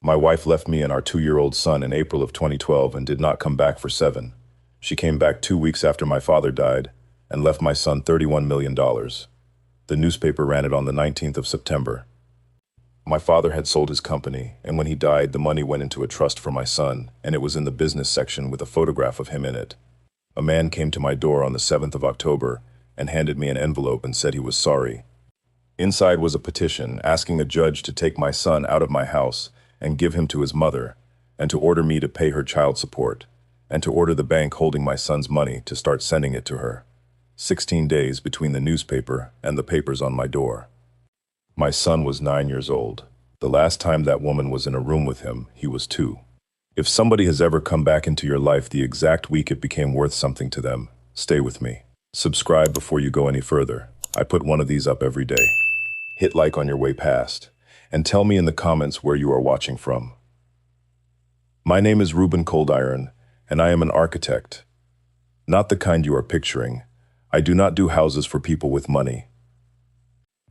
My wife left me and our 2-year-old son in April of 2012 and did not come back for 7. She came back 2 weeks after my father died and left my son $31 million. The newspaper ran it on the 19th of September. My father had sold his company, and when he died, the money went into a trust for my son, and it was in the business section with a photograph of him in it. A man came to my door on the 7th of October and handed me an envelope and said he was sorry. Inside was a petition asking a judge to take my son out of my house and give him to his mother, and to order me to pay her child support, and to order the bank holding my son's money to start sending it to her. 16 days between the newspaper and the papers on my door. My son was 9 years old. The last time that woman was in a room with him, he was 2. If somebody has ever come back into your life the exact week it became worth something to them, stay with me. Subscribe before you go any further. I put one of these up every day. Hit like on your way past, and tell me in the comments where you are watching from. My name is Ruben Coldiron, and I am an architect. Not the kind you are picturing. I do not do houses for people with money.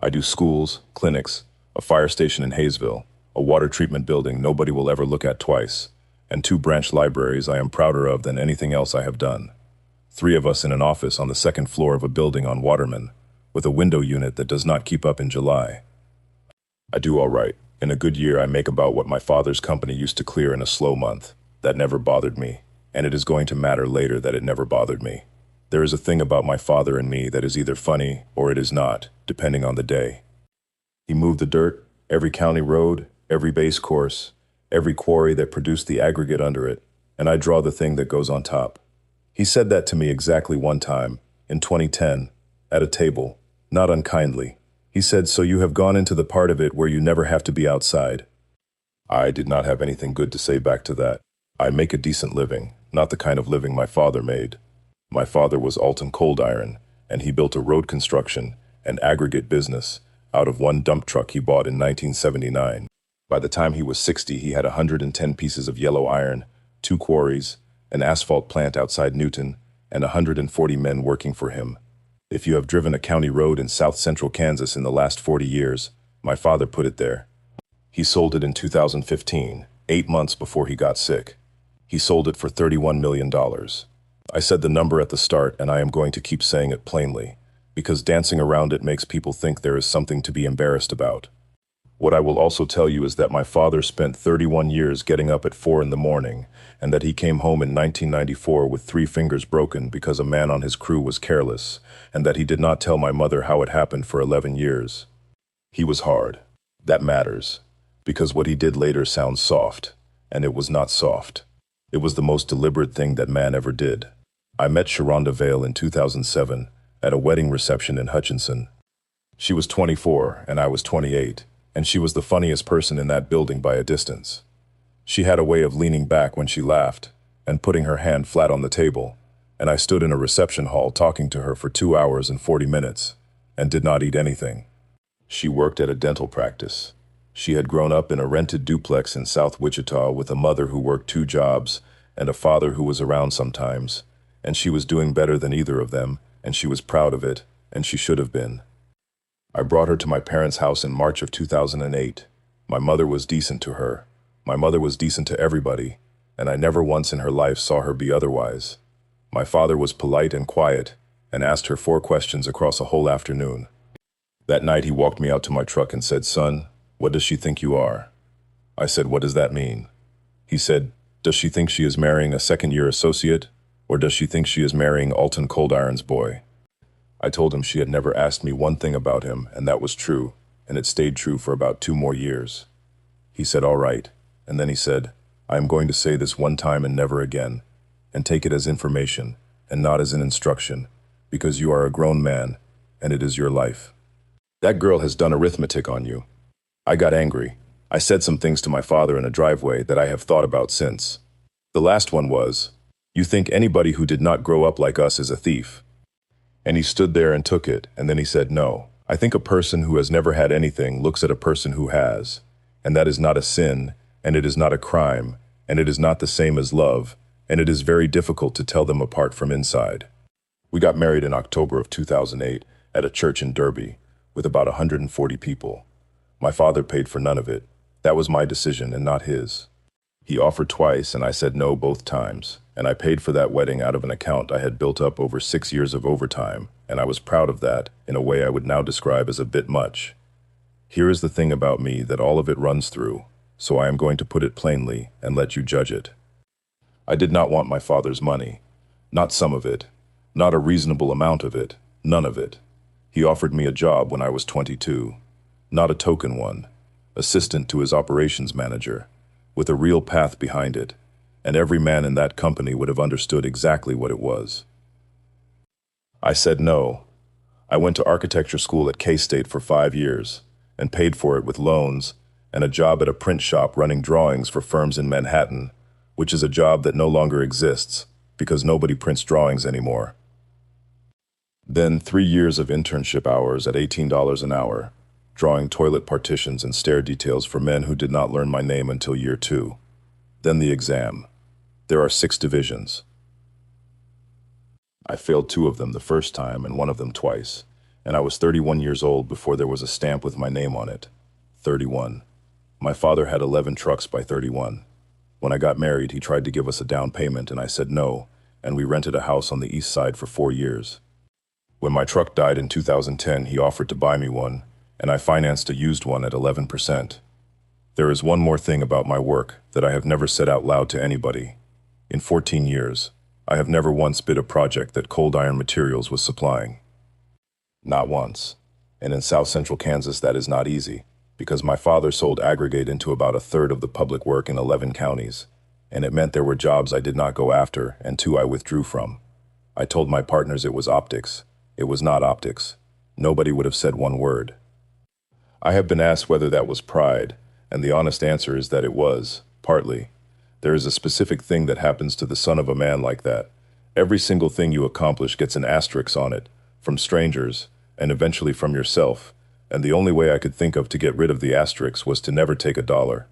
I do schools, clinics, a fire station in Hayesville, a water treatment building nobody will ever look at twice, and 2 branch libraries I am prouder of than anything else I have done. 3 of us in an office on the 2nd floor of a building on Waterman, with a window unit that does not keep up in July. I do all right. In a good year, I make about what my father's company used to clear in a slow month. That never bothered me, and it is going to matter later that it never bothered me. There is a thing about my father and me that is either funny or it is not, depending on the day. He moved the dirt, every county road, every base course, every quarry that produced the aggregate under it, and I draw the thing that goes on top. He said that to me exactly one time, in 2010, at a table, not unkindly. He said, "So you have gone into the part of it where you never have to be outside." I did not have anything good to say back to that. I make a decent living, not the kind of living my father made. My father was Alton Coldiron, and he built a road construction and aggregate business out of one dump truck he bought in 1979. By the time he was 60, he had 110 pieces of yellow iron, 2 quarries, an asphalt plant outside Newton, and 140 men working for him. If you have driven a county road in south central Kansas in the last 40 years, my father put it there. He sold it in 2015, 8 months before he got sick. He sold it for $31 million. I said the number at the start, and I am going to keep saying it plainly, because dancing around it makes people think there is something to be embarrassed about. What I will also tell you is that my father spent 31 years getting up at 4 in the morning, and that he came home in 1994 with 3 fingers broken because a man on his crew was careless, and that he did not tell my mother how it happened for 11 years. He was hard. That matters, because what he did later sounds soft, and it was not soft. It was the most deliberate thing that man ever did. I met Sharonda Vale in 2007 at a wedding reception in Hutchinson. She was 24 and I was 28, and she was the funniest person in that building by a distance. She had a way of leaning back when she laughed and putting her hand flat on the table, and I stood in a reception hall talking to her for 2 hours and 40 minutes and did not eat anything. She worked at a dental practice. She had grown up in a rented duplex in South Wichita with a mother who worked 2 jobs and a father who was around sometimes, and she was doing better than either of them, and she was proud of it, and she should have been. I brought her to my parents' house in March of 2008. My mother was decent to her. My mother was decent to everybody, and I never once in her life saw her be otherwise. My father was polite and quiet, and asked her 4 questions across a whole afternoon. That night he walked me out to my truck and said, "Son, what does she think you are?" I said, "What does that mean?" He said, "Does she think she is marrying a second-year associate, or does she think she is marrying Alton Coldiron's boy?" I told him she had never asked me one thing about him, and that was true, and it stayed true for about 2 more years. He said, "All right," and then he said, "I am going to say this one time and never again, and take it as information and not as an instruction, because you are a grown man, and it is your life. That girl has done arithmetic on you." I got angry. I said some things to my father in a driveway that I have thought about since. The last one was, "You think anybody who did not grow up like us is a thief?" And he stood there and took it, and then he said, "No. I think a person who has never had anything looks at a person who has, and that is not a sin, and it is not a crime, and it is not the same as love, and it is very difficult to tell them apart from inside." We got married in October of 2008 at a church in Derby with about 140 people. My father paid for none of it. That was my decision and not his. He offered twice and I said no both times, and I paid for that wedding out of an account I had built up over 6 years of overtime, and I was proud of that in a way I would now describe as a bit much. Here is the thing about me that all of it runs through, so I am going to put it plainly and let you judge it. I did not want my father's money. Not some of it. Not a reasonable amount of it. None of it. He offered me a job when I was 22. Not a token one. Assistant to his operations manager, with a real path behind it, and every man in that company would have understood exactly what it was. I said no. I went to architecture school at K-State for 5 years, and paid for it with loans and a job at a print shop running drawings for firms in Manhattan, which is a job that no longer exists because nobody prints drawings anymore. Then 3 years of internship hours at $18 an hour, drawing toilet partitions and stair details for men who did not learn my name until year 2. Then the exam. There are 6 divisions. I failed 2 of them the first time and 1 of them twice, and I was 31 years old before there was a stamp with my name on it. 31. My father had 11 trucks by 31. When I got married, he tried to give us a down payment and I said no, and we rented a house on the east side for 4 years. When my truck died in 2010, he offered to buy me one, and I financed a used one at 11%. There is one more thing about my work that I have never said out loud to anybody. In 14 years, I have never once bid a project that Cold Iron Materials was supplying. Not once. And in South Central Kansas, that is not easy, because my father sold aggregate into about a third of the public work in 11 counties, and it meant there were jobs I did not go after and 2 I withdrew from. I told my partners it was optics. It was not optics. Nobody would have said one word. I have been asked whether that was pride, and the honest answer is that it was, partly. There is a specific thing that happens to the son of a man like that. Every single thing you accomplish gets an asterisk on it, from strangers, and eventually from yourself, and the only way I could think of to get rid of the asterisk was to never take $1.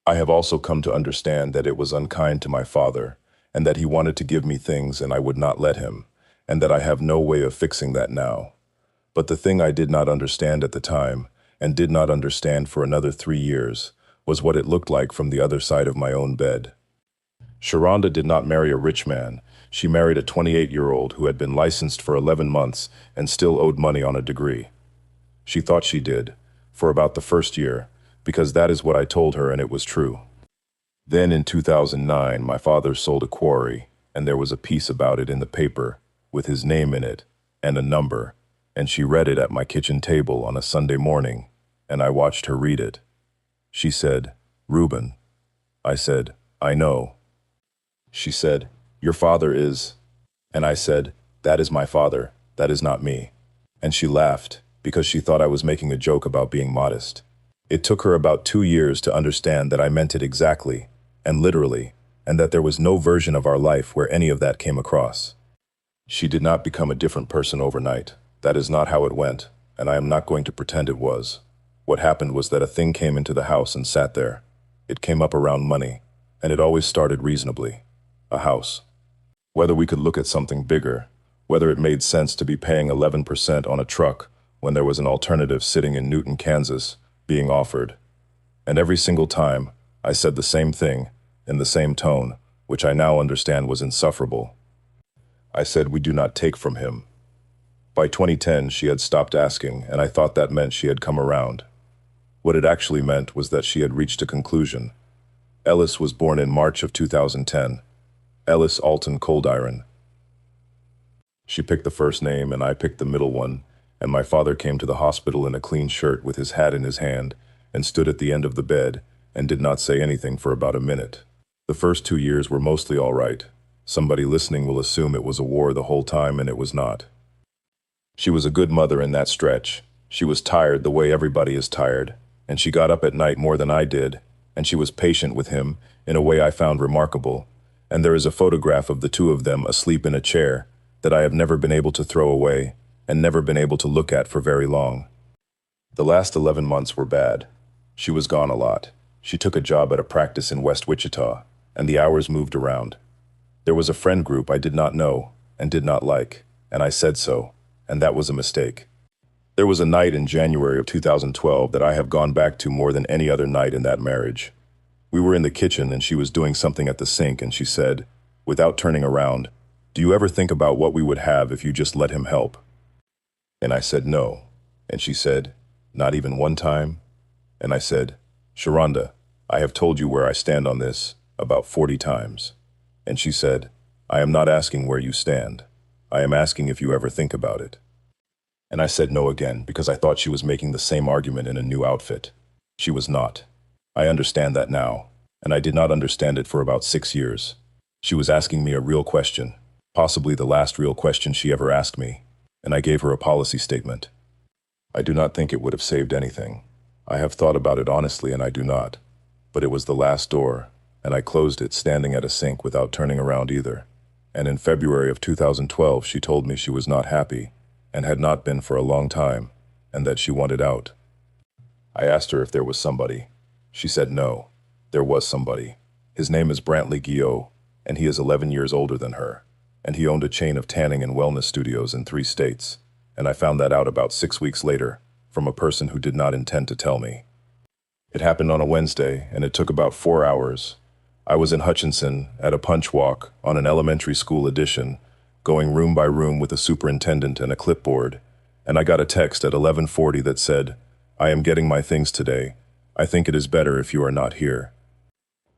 I have also come to understand that it was unkind to my father, and that he wanted to give me things and I would not let him, and that I have no way of fixing that now. But the thing I did not understand at the time, and did not understand for another 3 years, was what it looked like from the other side of my own bed. Sharonda did not marry a rich man. She married a 28-year-old who had been licensed for 11 months and still owed money on a degree. She thought she did, for about the first year, because that is what I told her and it was true. Then in 2009, my father sold a quarry, and there was a piece about it in the paper, with his name in it, and a number, and she read it at my kitchen table on a Sunday morning, and I watched her read it. She said, "Reuben." I said, "I know." She said, "Your father is..." And I said, "That is my father, that is not me." And she laughed, because she thought I was making a joke about being modest. It took her about 2 years to understand that I meant it exactly, and literally, and that there was no version of our life where any of that came across. She did not become a different person overnight. That is not how it went, and I am not going to pretend it was. What happened was that a thing came into the house and sat there. It came up around money, and it always started reasonably. A house. Whether we could look at something bigger, whether it made sense to be paying 11% on a truck when there was an alternative sitting in Newton, Kansas, being offered. And every single time, I said the same thing, in the same tone, which I now understand was insufferable. I said, "We do not take from him." By 2010, she had stopped asking, and I thought that meant she had come around. What it actually meant was that she had reached a conclusion. Ellis was born in March of 2010. Ellis Alton Cold Iron. She picked the first name, and I picked the middle one, and my father came to the hospital in a clean shirt with his hat in his hand, and stood at the end of the bed, and did not say anything for about a minute. The first 2 years were mostly all right. Somebody listening will assume it was a war the whole time, and it was not. She was a good mother in that stretch. She was tired the way everybody is tired, and she got up at night more than I did, and she was patient with him in a way I found remarkable, and there is a photograph of the 2 of them asleep in a chair that I have never been able to throw away and never been able to look at for very long. The last 11 months were bad. She was gone a lot. She took a job at a practice in West Wichita, and the hours moved around. There was a friend group I did not know and did not like, and I said so, and that was a mistake. There was a night in January of 2012 that I have gone back to more than any other night in that marriage. We were in the kitchen and she was doing something at the sink and she said, without turning around, "Do you ever think about what we would have if you just let him help?" And I said, "No." And she said, "Not even one time?" And I said, "Sharonda, I have told you where I stand on this about 40 times." And she said, "I am not asking where you stand. I am asking if you ever think about it." And I said no again because I thought she was making the same argument in a new outfit. She was not. I understand that now, and I did not understand it for about 6 years. She was asking me a real question, possibly the last real question she ever asked me, and I gave her a policy statement. I do not think it would have saved anything. I have thought about it honestly and I do not. But it was the last door, and I closed it standing at a sink without turning around either. And in February of 2012 she told me she was not happy, and had not been for a long time, and that she wanted out. I asked her if there was somebody. She said no, there was somebody. His name is Brantley Guillot, and he is 11 years older than her, and he owned a chain of tanning and wellness studios in 3 states, and I found that out about 6 weeks later, from a person who did not intend to tell me. It happened on a Wednesday, and it took about 4 hours. I was in Hutchinson at a punch walk on an elementary school addition, going room by room with a superintendent and a clipboard, and I got a text at 11:40 that said, "I am getting my things today. I think it is better if you are not here."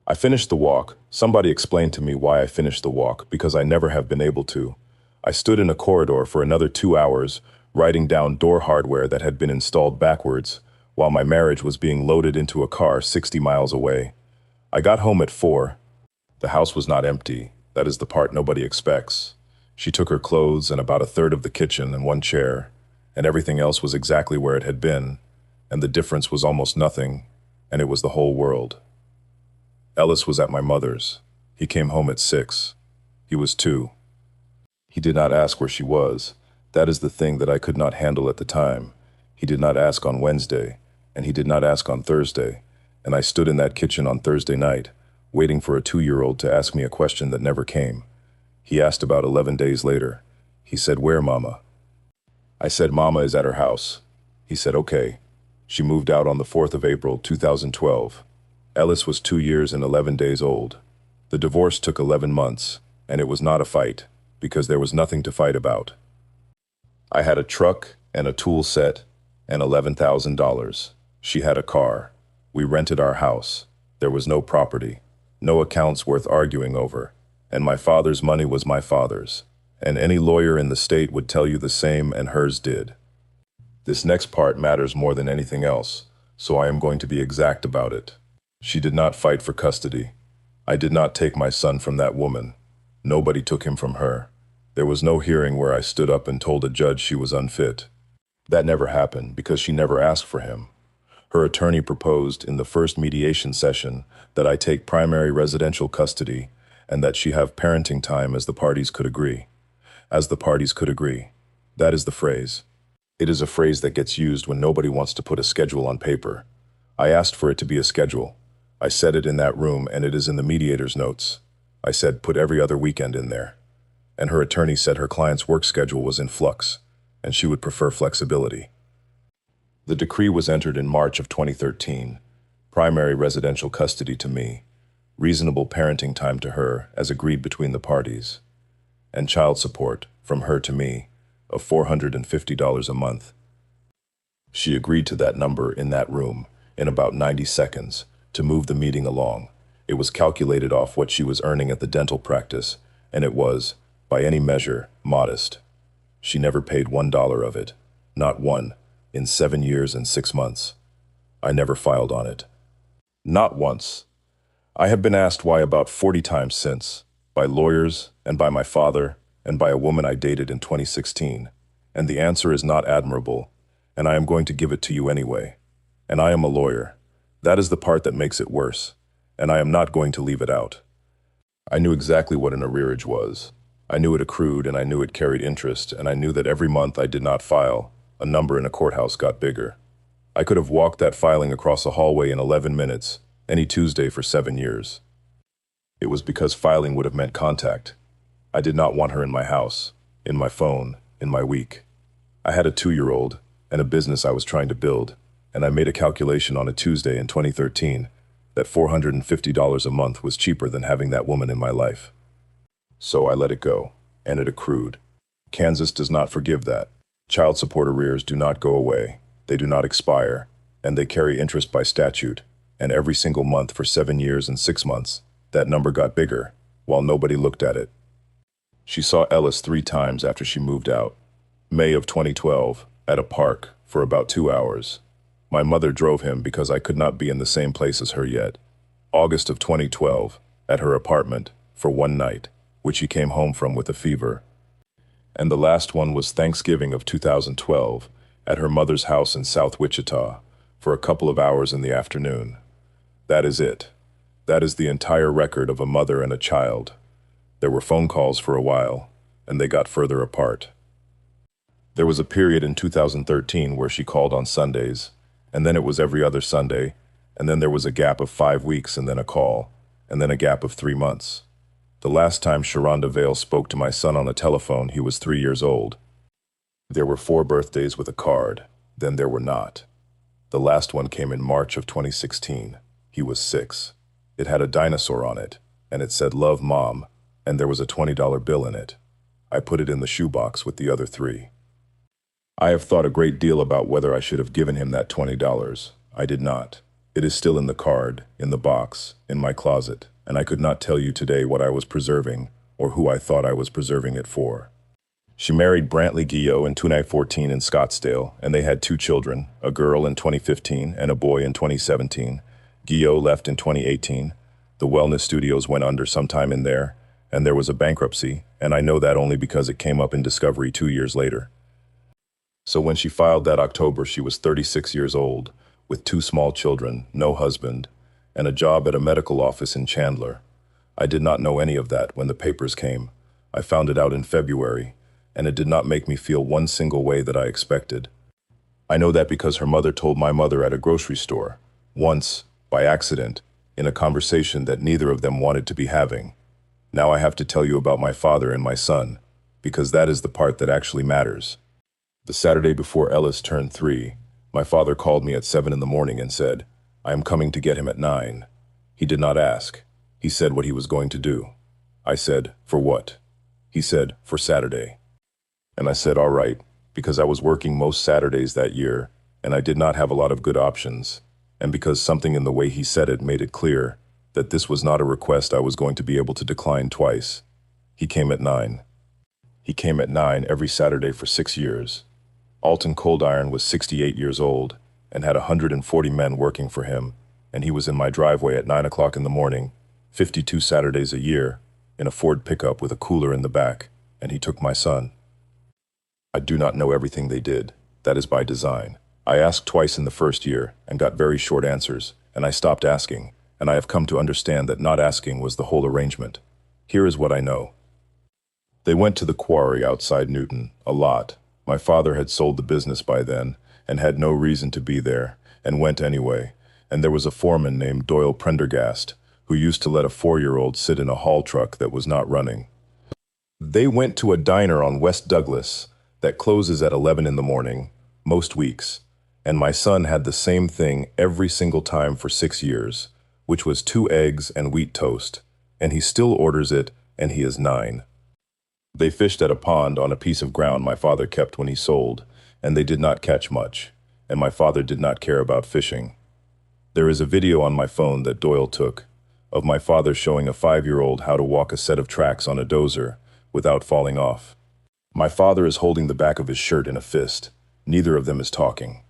I finished the walk. Somebody explained to me why I finished the walk, because I never have been able to. I stood in a corridor for another 2 hours, writing down door hardware that had been installed backwards, while my marriage was being loaded into a car 60 miles away. I got home at 4. The house was not empty. That is the part nobody expects. She took her clothes and about a third of the kitchen and 1 chair, and everything else was exactly where it had been, and the difference was almost nothing, and it was the whole world. Ellis was at my mother's. He came home at 6. He was 2. He did not ask where she was. That is the thing that I could not handle at the time. He did not ask on Wednesday, and he did not ask on Thursday, and I stood in that kitchen on Thursday night, waiting for a 2-year-old to ask me a question that never came. He asked about 11 days later. He said, "Where, Mama?" I said, "Mama is at her house." He said, "Okay." She moved out on the 4th of April, 2012. Ellis was 2 years and 11 days old. The divorce took 11 months, and it was not a fight, because there was nothing to fight about. I had a truck and a tool set and $11,000. She had a car. We rented our house. There was no property, no accounts worth arguing over, and my father's money was my father's, and any lawyer in the state would tell you the same, and hers did. This next part matters more than anything else, so I am going to be exact about it. She did not fight for custody. I did not take my son from that woman. Nobody took him from her. There was no hearing where I stood up and told a judge she was unfit. That never happened because she never asked for him. Her attorney proposed in the first mediation session that I take primary residential custody and that she have parenting time as the parties could agree. As the parties could agree. That is the phrase. It is a phrase that gets used when nobody wants to put a schedule on paper. I asked for it to be a schedule. I said it in that room, and it is in the mediator's notes. I said, put every other weekend in there. And her attorney said her client's work schedule was in flux, and she would prefer flexibility. The decree was entered in March of 2013. Primary residential custody to me, reasonable parenting time to her as agreed between the parties, and child support from her to me of $450 a month. She agreed to that number in that room in about 90 seconds to move the meeting along. It was calculated off what she was earning at the dental practice, and it was, by any measure, modest. She never paid $1 of it, not one, in 7 years and 6 months. I never filed on it. Not once. I have been asked why about 40 times since, by lawyers and by my father and by a woman I dated in 2016, and the answer is not admirable, and I am going to give it to you anyway. And I am a lawyer. That is the part that makes it worse, and I am not going to leave it out. I knew exactly what an arrearage was. I knew it accrued, and I knew it carried interest, and I knew that every month I did not file, a number in a courthouse got bigger. I could have walked that filing across a hallway in 11 minutes, any Tuesday for 7 years. It was because filing would have meant contact. I did not want her in my house, in my phone, in my week. I had a 2-year-old, and a business I was trying to build, and I made a calculation on a Tuesday in 2013 that $450 a month was cheaper than having that woman in my life. So I let it go, and it accrued. Kansas does not forgive that. Child support arrears do not go away, they do not expire, and they carry interest by statute, and every single month for 7 years and 6 months, that number got bigger, while nobody looked at it. She saw Ellis 3 times after she moved out. May of 2012, at a park, for about 2 hours. My mother drove him because I could not be in the same place as her yet. August of 2012, at her apartment, for 1 night, which he came home from with a fever. And the last one was Thanksgiving of 2012, at her mother's house in South Wichita, for a couple of hours in the afternoon. That is it. That is the entire record of a mother and a child. There were phone calls for a while, and they got further apart. There was a period in 2013 where she called on Sundays, and then it was every other Sunday, and then there was a gap of 5 weeks and then a call, and then a gap of 3 months. The last time Sharonda Vale spoke to my son on the telephone, he was 3 years old. There were 4 birthdays with a card, then there were not. The last one came in March of 2016. He was 6. It had a dinosaur on it, and it said, "Love, Mom," and there was a $20 bill in it. I put it in the shoebox with the other 3. I have thought a great deal about whether I should have given him that $20. I did not. It is still in the card, in the box, in my closet, and I could not tell you today what I was preserving or who I thought I was preserving it for. She married Brantley Guillot in 2014 in Scottsdale, and they had 2 children, a girl in 2015 and a boy in 2017. Guillot left in 2018. The wellness studios went under sometime in there, and there was a bankruptcy, and I know that only because it came up in discovery 2 years later. So when she filed that October, she was 36 years old, with 2 small children, no husband, and a job at a medical office in Chandler. I did not know any of that when the papers came. I found it out in February, and it did not make me feel one single way that I expected. I know that because her mother told my mother at a grocery store, once, by accident, in a conversation that neither of them wanted to be having. Now I have to tell you about my father and my son, because that is the part that actually matters. The Saturday before Ellis turned 3, my father called me at 7 in the morning and said, "I am coming to get him at 9. He did not ask. He said what he was going to do. I said, "For what?" He said, "For Saturday." And I said, "All right," because I was working most Saturdays that year, and I did not have a lot of good options, and because something in the way he said it made it clear that this was not a request I was going to be able to decline twice. He came at 9. He came at 9 every Saturday for 6 years. Alton Cold Iron was 68 years old and had 140 men working for him, and he was in my driveway at 9 o'clock in the morning, 52 Saturdays a year, in a Ford pickup with a cooler in the back, and he took my son. I do not know everything they did. That is by design. I asked twice in the first year and got very short answers, and I stopped asking, and I have come to understand that not asking was the whole arrangement. Here is what I know. They went to the quarry outside Newton, a lot. My father had sold the business by then and had no reason to be there, and went anyway, and there was a foreman named Doyle Prendergast who used to let a 4-year-old sit in a haul truck that was not running. They went to a diner on West Douglas that closes at 11 in the morning, most weeks, and my son had the same thing every single time for 6 years, which was 2 eggs and wheat toast, and he still orders it, and he is 9. They fished at a pond on a piece of ground my father kept when he sold, and they did not catch much, and my father did not care about fishing. There is a video on my phone that Doyle took of my father showing a 5-year-old how to walk a set of tracks on a dozer without falling off. My father is holding the back of his shirt in a fist. Neither of them is talking.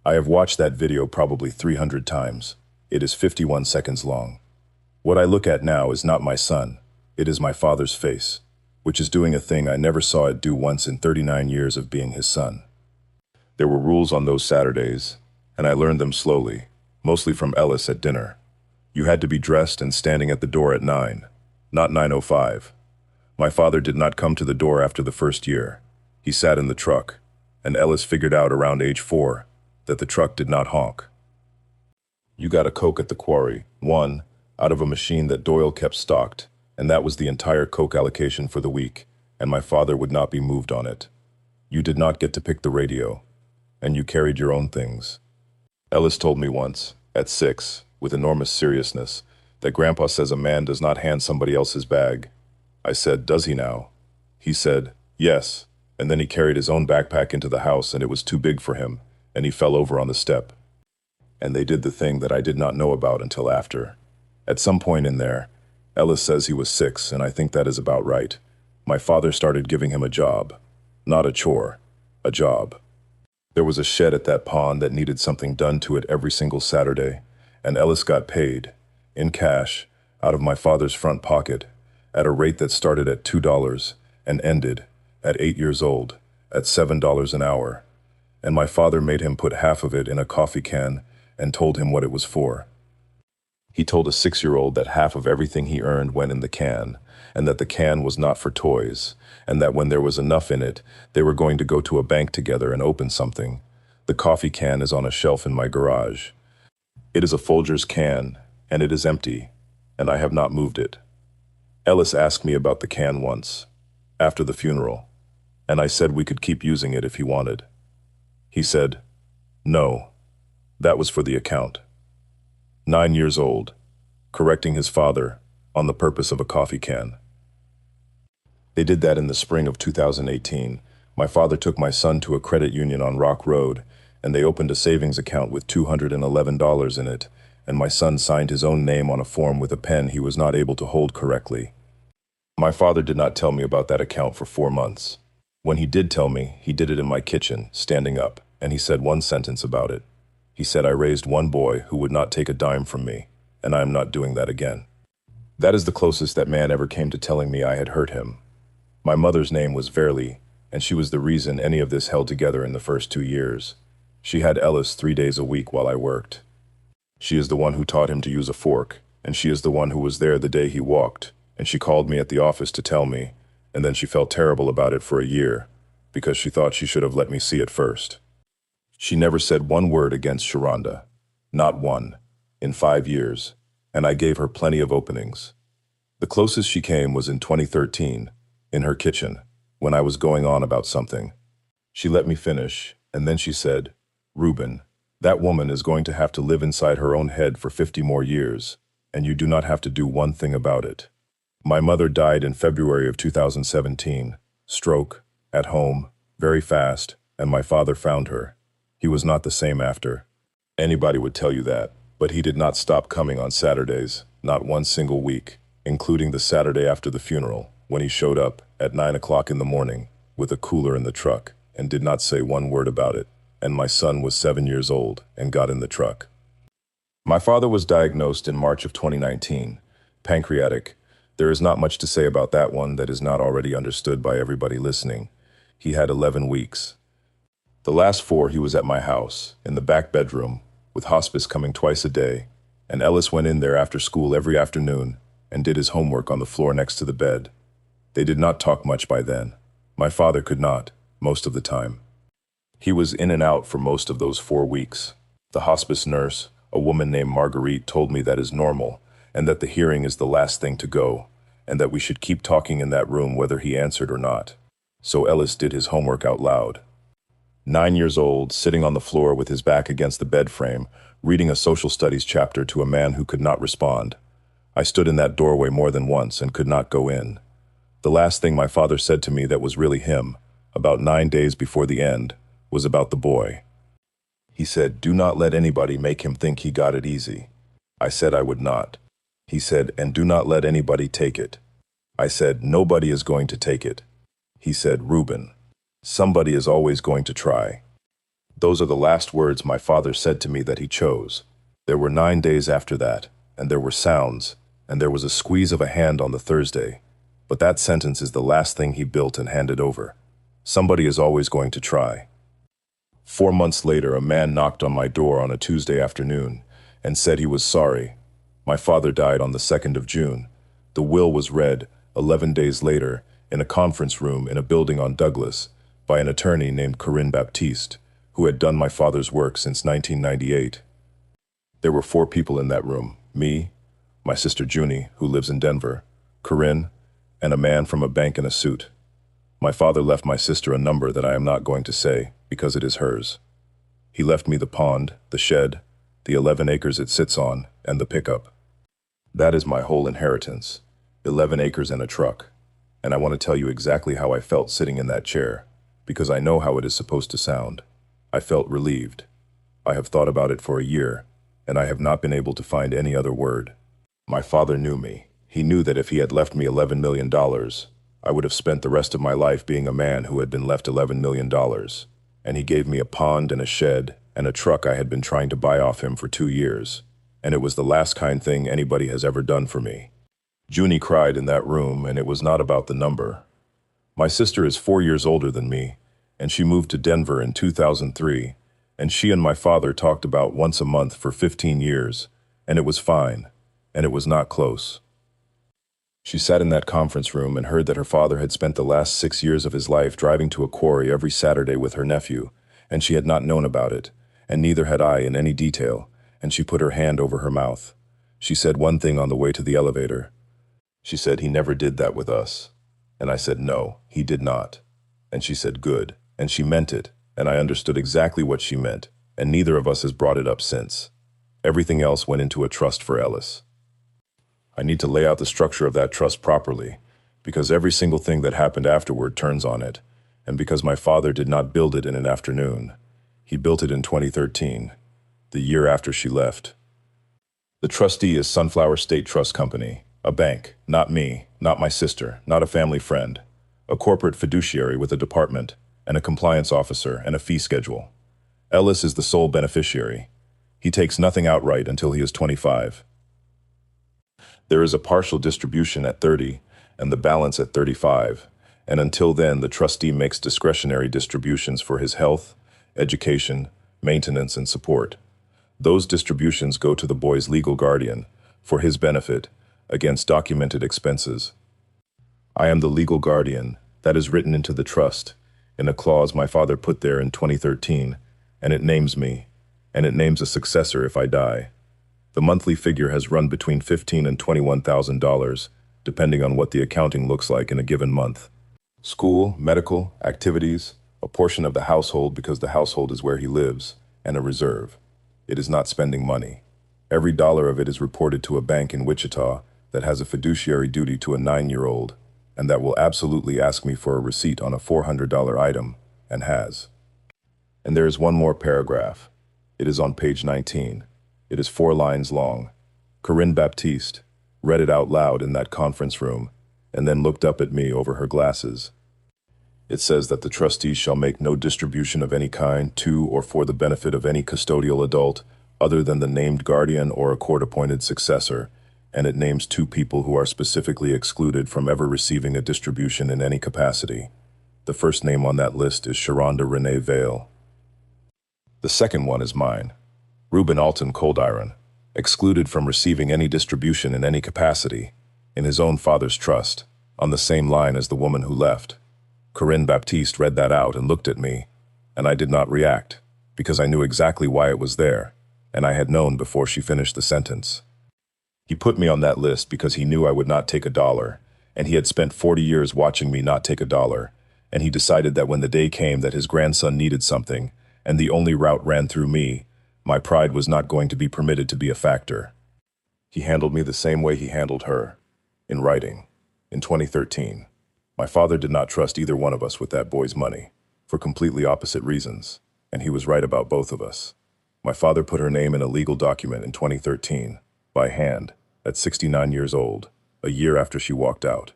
I have watched that video probably 300 times. It is 51 seconds long. What I look at now is not my son. It is my father's face, which is doing a thing I never saw it do once in 39 years of being his son. There were rules on those Saturdays, and I learned them slowly, mostly from Ellis at dinner. You had to be dressed and standing at the door at 9, not 9:05. My father did not come to the door after the first year. He sat in the truck, and Ellis figured out around age 4 that the truck did not honk. You got a Coke at the quarry, one, out of a machine that Doyle kept stocked, and that was the entire Coke allocation for the week, and my father would not be moved on it. You did not get to pick the radio. and you carried your own things. Ellis told me once, at 6, with enormous seriousness, that Grandpa says a man does not hand somebody else his bag. I said, does he now? He said, yes, and then he carried his own backpack into the house and it was too big for him, and he fell over on the step. And they did the thing that I did not know about until after. At some point in there, Ellis says he was 6, and I think that is about right. My father started giving him a job. Not a chore, a job. There was a shed at that pond that needed something done to it every single Saturday, and Ellis got paid, in cash, out of my father's front pocket, at a rate that started at $2 and ended, at 8 years old, at $7 an hour. And my father made him put half of it in a coffee can and told him what it was for. He told a 6-year-old that half of everything he earned went in the can, and that the can was not for toys, and that when there was enough in it, they were going to go to a bank together and open something. The coffee can is on a shelf in my garage. It is a Folgers can, and it is empty, and I have not moved it. Ellis asked me about the can once, after the funeral, and I said we could keep using it if he wanted. He said, no, that was for the account. 9 years old, correcting his father on the purpose of a coffee can. They did that in the spring of 2018. My father took my son to a credit union on Rock Road, and they opened a savings account with $211 in it, and my son signed his own name on a form with a pen he was not able to hold correctly. My father did not tell me about that account for 4 months. When he did tell me, he did it in my kitchen, standing up, and he said one sentence about it. He said, I raised one boy who would not take a dime from me, and I am not doing that again. That is the closest that man ever came to telling me I had hurt him. My mother's name was Verily, and she was the reason any of this held together in the first 2 years. She had Ellis 3 days a week while I worked. She is the one who taught him to use a fork, and she is the one who was there the day he walked, and she called me at the office to tell me, and then she felt terrible about it for a year, because she thought she should have let me see it first. She never said one word against Sharonda. Not one. In 5 years. And I gave her plenty of openings. The closest she came was in 2013, in her kitchen, when I was going on about something. She let me finish, and then she said, Reuben, that woman is going to have to live inside her own head for 50 more years, and you do not have to do one thing about it. My mother died in February of 2017, stroke, at home, very fast, and my father found her. He was not the same after. Anybody would tell you that, but he did not stop coming on Saturdays, not one single week, including the Saturday after the funeral, when he showed up at 9 o'clock in the morning with a cooler in the truck and did not say one word about it, and my son was 7 years old and got in the truck. My father was diagnosed in March of 2019, pancreatic. There is not much to say about that one that is not already understood by everybody listening. He had 11 weeks. The last 4 he was at my house, in the back bedroom, with hospice coming twice a day, and Ellis went in there after school every afternoon and did his homework on the floor next to the bed. They did not talk much by then. My father could not, most of the time. He was in and out for most of those 4 weeks. The hospice nurse, a woman named Marguerite, told me that is normal, and that the hearing is the last thing to go, and that we should keep talking in that room whether he answered or not. So Ellis did his homework out loud. 9 years old, sitting on the floor with his back against the bed frame, reading a social studies chapter to a man who could not respond. I stood in that doorway more than once and could not go in. The last thing my father said to me that was really him, about 9 days before the end, was about the boy. He said, do not let anybody make him think he got it easy. I said I would not. He said, and do not let anybody take it. I said, nobody is going to take it. He said, Reuben, somebody is always going to try. Those are the last words my father said to me that he chose. There were 9 days after that, and there were sounds, and there was a squeeze of a hand on the Thursday. But that sentence is the last thing he built and handed over. Somebody is always going to try. 4 months later, a man knocked on my door on a Tuesday afternoon and said he was sorry. My father died on the 2nd of June. The will was read 11 days later in a conference room in a building on Douglas by an attorney named Corinne Baptiste, who had done my father's work since 1998. There were 4 people in that room, me, my sister Junie, who lives in Denver, Corinne, and a man from a bank in a suit. My father left my sister a number that I am not going to say because it is hers. He left me the pond, the shed, the 11 acres it sits on, and the pickup. That is my whole inheritance, 11 acres and a truck. And I want to tell you exactly how I felt sitting in that chair, because I know how it is supposed to sound. I felt relieved. I have thought about it for a year, and I have not been able to find any other word. My father knew me. He knew that if he had left me $11 million, I would have spent the rest of my life being a man who had been left $11 million. And he gave me a pond and a shed and a truck I had been trying to buy off him for 2 years. And it was the last kind thing anybody has ever done for me. Junie cried in that room, and it was not about the number. My sister is 4 years older than me, and she moved to Denver in 2003, and she and my father talked about once a month for 15 years, and it was fine, and it was not close. She sat in that conference room and heard that her father had spent the last 6 years of his life driving to a quarry every Saturday with her nephew, and she had not known about it, and neither had I in any detail, and she put her hand over her mouth. She said one thing on the way to the elevator. She said, "He never did that with us." And I said, "No, he did not." And she said, "Good." And she meant it, and I understood exactly what she meant, and neither of us has brought it up since. Everything else went into a trust for Ellis. I need to lay out the structure of that trust properly, because every single thing that happened afterward turns on it, and because my father did not build it in an afternoon. He built it in 2013, the year after she left. The trustee is Sunflower State Trust Company, a bank, not me, not my sister, not a family friend, a corporate fiduciary with a department, and a compliance officer and a fee schedule. Ellis is the sole beneficiary. He takes nothing outright until he is 25. There is a partial distribution at 30 and the balance at 35, and until then the trustee makes discretionary distributions for his health, education, maintenance, and support. Those distributions go to the boy's legal guardian, for his benefit, against documented expenses. I am the legal guardian. That is written into the trust, in a clause my father put there in 2013, and it names me, and it names a successor if I die. The monthly figure has run between $15,000 and $21,000, depending on what the accounting looks like in a given month. School, medical, activities, a portion of the household because the household is where he lives, and a reserve. It is not spending money. Every dollar of it is reported to a bank in Wichita that has a fiduciary duty to a 9-year-old, and that will absolutely ask me for a receipt on a $400 item, and has. And there is one more paragraph. It is on page 19. It is 4 lines long. Corinne Baptiste read it out loud in that conference room, and then looked up at me over her glasses. It says that the trustees shall make no distribution of any kind to or for the benefit of any custodial adult other than the named guardian or a court-appointed successor, and it names 2 people who are specifically excluded from ever receiving a distribution in any capacity. The first name on that list is Sharonda Renee Vale. The second one is mine, Reuben Alton Coldiron, excluded from receiving any distribution in any capacity, in his own father's trust, on the same line as the woman who left. Corinne Baptiste read that out and looked at me, and I did not react, because I knew exactly why it was there, and I had known before she finished the sentence. He put me on that list because he knew I would not take a dollar, and he had spent 40 years watching me not take a dollar, and he decided that when the day came that his grandson needed something, and the only route ran through me, my pride was not going to be permitted to be a factor. He handled me the same way he handled her, in writing, in 2013. My father did not trust either one of us with that boy's money, for completely opposite reasons, and he was right about both of us. My father put her name in a legal document in 2013, by hand, at 69 years old, a year after she walked out.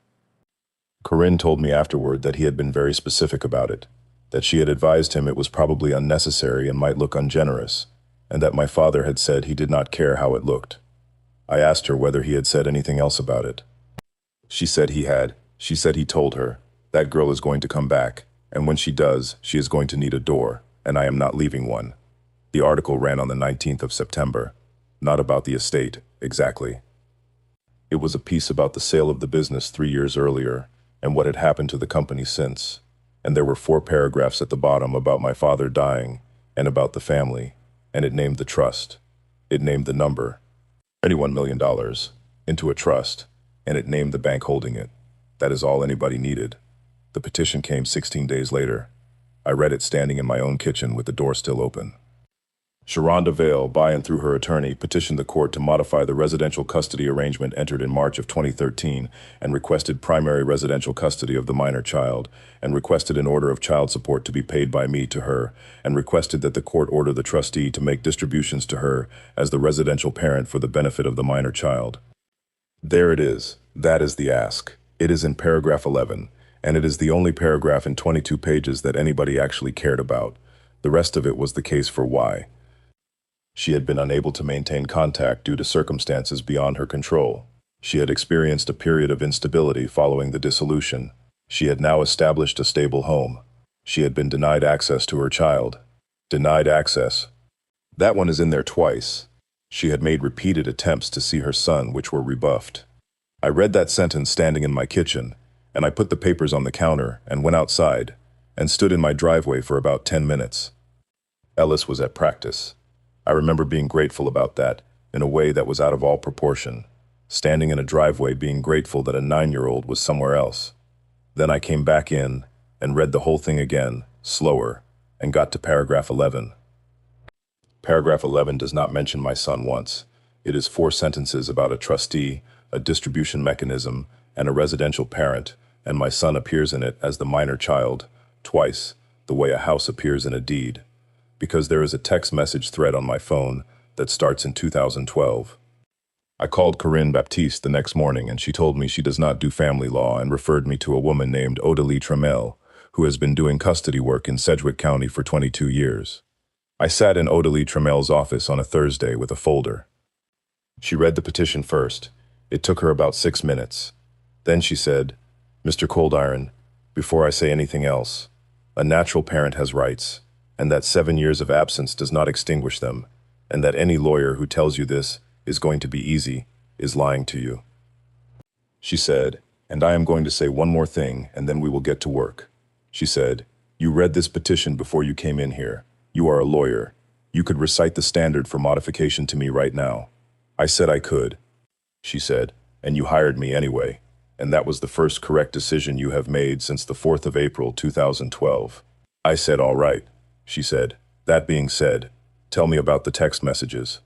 Corinne told me afterward that he had been very specific about it, that she had advised him it was probably unnecessary and might look ungenerous, and that my father had said he did not care how it looked. I asked her whether he had said anything else about it. She said he had. She said he told her, "That girl is going to come back, and when she does, she is going to need a door, and I am not leaving one." The article ran on the 19th of September, not about the estate, exactly. It was a piece about the sale of the business 3 years earlier, and what had happened to the company since, and there were 4 paragraphs at the bottom about my father dying, and about the family, and it named the trust. It named the number, $21 million, into a trust, and it named the bank holding it. That is all anybody needed. The petition came 16 days later. I read it standing in my own kitchen with the door still open. Sharonda Vale, by and through her attorney, petitioned the court to modify the residential custody arrangement entered in March of 2013 and requested primary residential custody of the minor child, and requested an order of child support to be paid by me to her, and requested that the court order the trustee to make distributions to her as the residential parent for the benefit of the minor child. There it is. That is the ask. It is in paragraph 11, and it is the only paragraph in 22 pages that anybody actually cared about. The rest of it was the case for why. She had been unable to maintain contact due to circumstances beyond her control. She had experienced a period of instability following the dissolution. She had now established a stable home. She had been denied access to her child. Denied access. That one is in there twice. She had made repeated attempts to see her son, which were rebuffed. I read that sentence standing in my kitchen, and I put the papers on the counter and went outside and stood in my driveway for about 10 minutes. Ellis was at practice. I remember being grateful about that, in a way that was out of all proportion, standing in a driveway being grateful that a 9-year-old was somewhere else. Then I came back in and read the whole thing again, slower, and got to paragraph 11. Paragraph 11 does not mention my son once. It is 4 sentences about a trustee, a distribution mechanism, and a residential parent, and my son appears in it as the minor child, twice, the way a house appears in a deed. Because there is a text message thread on my phone that starts in 2012. I called Corinne Baptiste the next morning and she told me she does not do family law and referred me to a woman named Odalie Trammell, who has been doing custody work in Sedgwick County for 22 years. I sat in Odalie Trammell's office on a Thursday with a folder. She read the petition first. It took her about 6 minutes. Then she said, "Mr. Coldiron, before I say anything else, a natural parent has rights, and that 7 years of absence does not extinguish them, and that any lawyer who tells you this is going to be easy is lying to you." She said, "And I am going to say one more thing, and then we will get to work." She said, "You read this petition before you came in here. You are a lawyer. You could recite the standard for modification to me right now." I said I could. She said, "And you hired me anyway, and that was the first correct decision you have made since the 4th of April 2012. I said, "All right." She said, "That being said, tell me about the text messages."